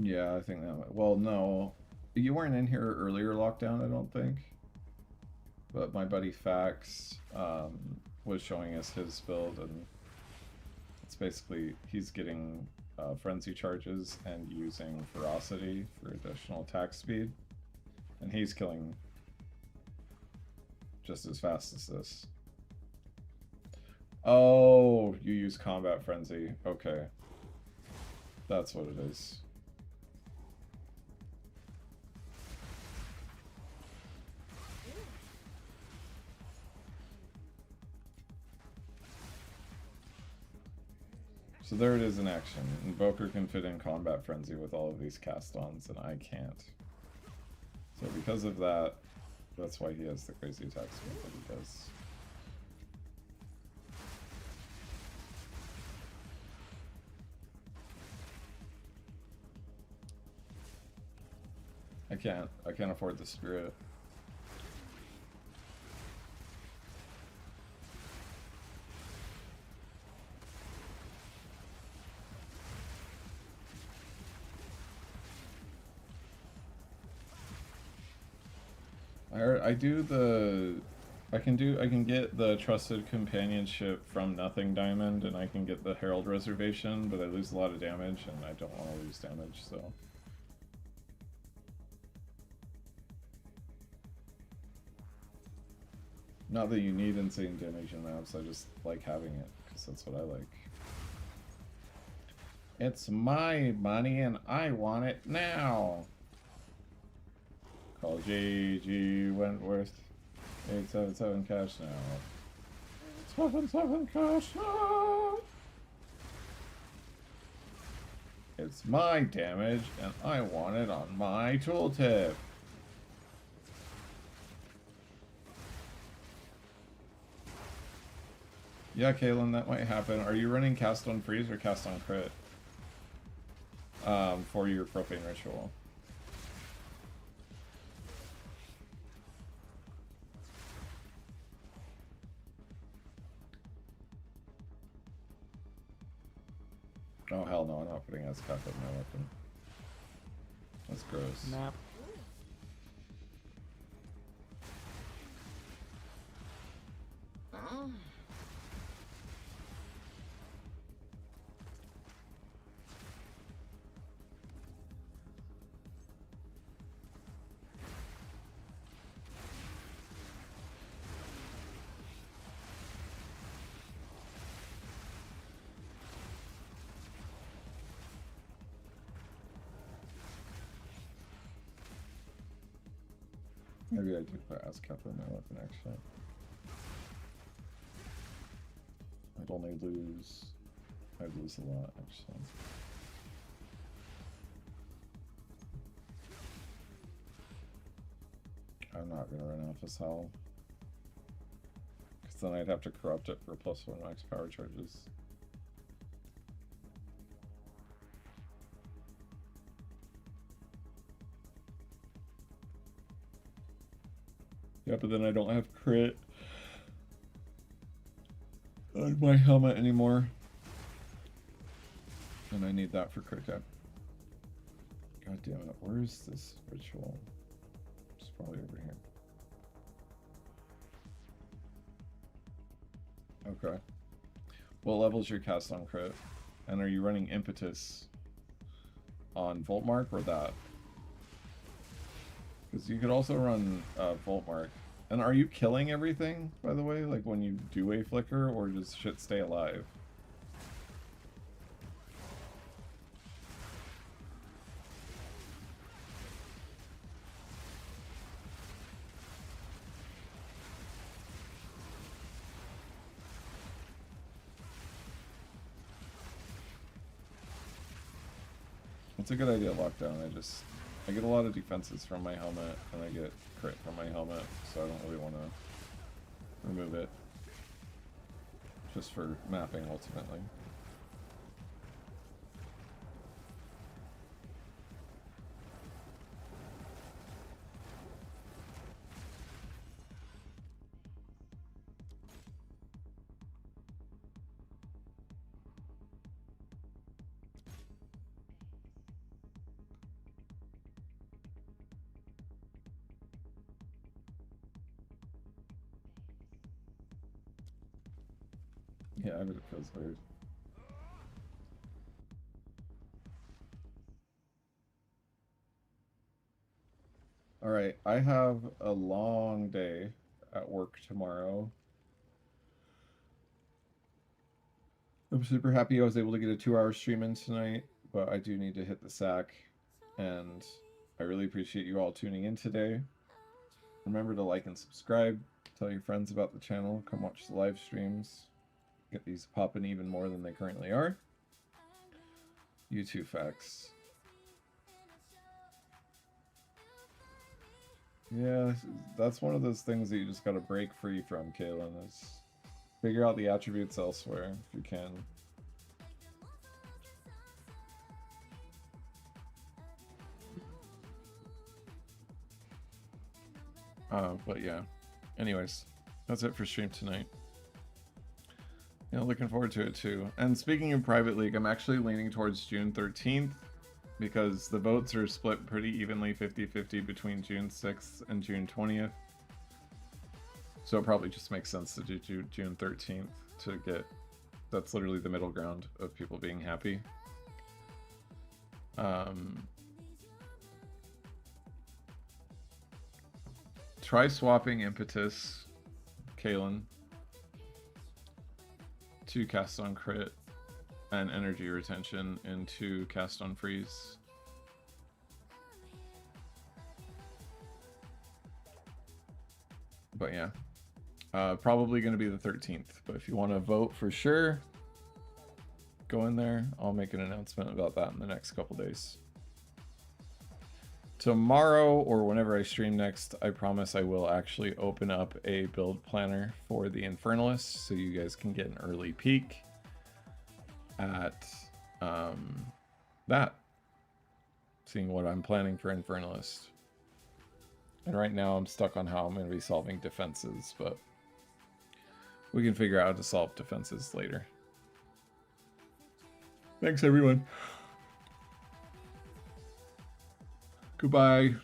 Yeah, I think that. Well, no, you weren't in here earlier lockdown, I don't think. But my buddy Fax was showing us his build, and it's basically he's getting frenzy charges and using ferocity for additional attack speed, and he's killing just as fast as this. Oh, you use combat frenzy. Okay, that's what it is. So there it is in action. Invoker can fit in Combat Frenzy with all of these cast-ons, and I can't. So because of that, that's why he has the crazy attack speed that he does. I can't afford the spirit. I can get the Trusted Companionship from Nothing Diamond, and I can get the Herald Reservation, but I lose a lot of damage, and I don't want to lose damage, so... Not that you need insane damage in maps, I just like having it, because that's what I like. It's my money and I want it now! Call GG Wentworth. 877 cash now. 877 cash now! It's my damage and I want it on my tooltip. Yeah, Kaylin, that might happen. Are you running cast on freeze or cast on crit? For your profane ritual. Oh hell no, I'm not putting SCAP on my weapon. That's gross. Nap. Maybe I do put ASCAP on my weapon actually. I'd only lose... I'd lose a lot actually. I'm not gonna run Alpha Cell. Because then I'd have to corrupt it for +1 max power charges. Yeah, but then I don't have crit on my helmet anymore. And I need that for crit cap. God damn it, where is this ritual? It's probably over here. Okay. What level's your cast on crit? And are you running impetus on Voltmark or that? Because you could also run Voltmark. And are you killing everything, by the way? Like when you do a flicker, or does shit stay alive? It's a good idea, lockdown. I get a lot of defenses from my helmet, and I get crit from my helmet, so I don't really want to remove it. Just for mapping, ultimately. Yeah, I bet it feels weird. Alright, I have a long day at work tomorrow. I'm super happy I was able to get a 2-hour stream in tonight, but I do need to hit the sack, and I really appreciate you all tuning in today. Remember to like and subscribe, tell your friends about the channel, come watch the live streams. Get these popping even more than they currently are. YouTube facts. Yeah, that's one of those things that you just gotta break free from, Kaylin, is figure out the attributes elsewhere if you can. But yeah. Anyways, that's it for stream tonight. Yeah, looking forward to it too. And speaking of private league, I'm actually leaning towards June 13th because the votes are split pretty evenly 50-50 between June 6th and June 20th. So it probably just makes sense to do June 13th to get... That's literally the middle ground of people being happy. Try swapping Impetus, Kalen. 2 cast on crit and energy retention, and 2 cast on freeze. But yeah, probably going to be the 13th. But if you want to vote for sure, go in there. I'll make an announcement about that in the next couple days. Tomorrow or whenever I stream next, I promise I will actually open up a build planner for the Infernalists so you guys can get an early peek at that. Seeing what I'm planning for Infernalist. And right now I'm stuck on how I'm going to be solving defenses, but we can figure out how to solve defenses later. Thanks, everyone. Goodbye.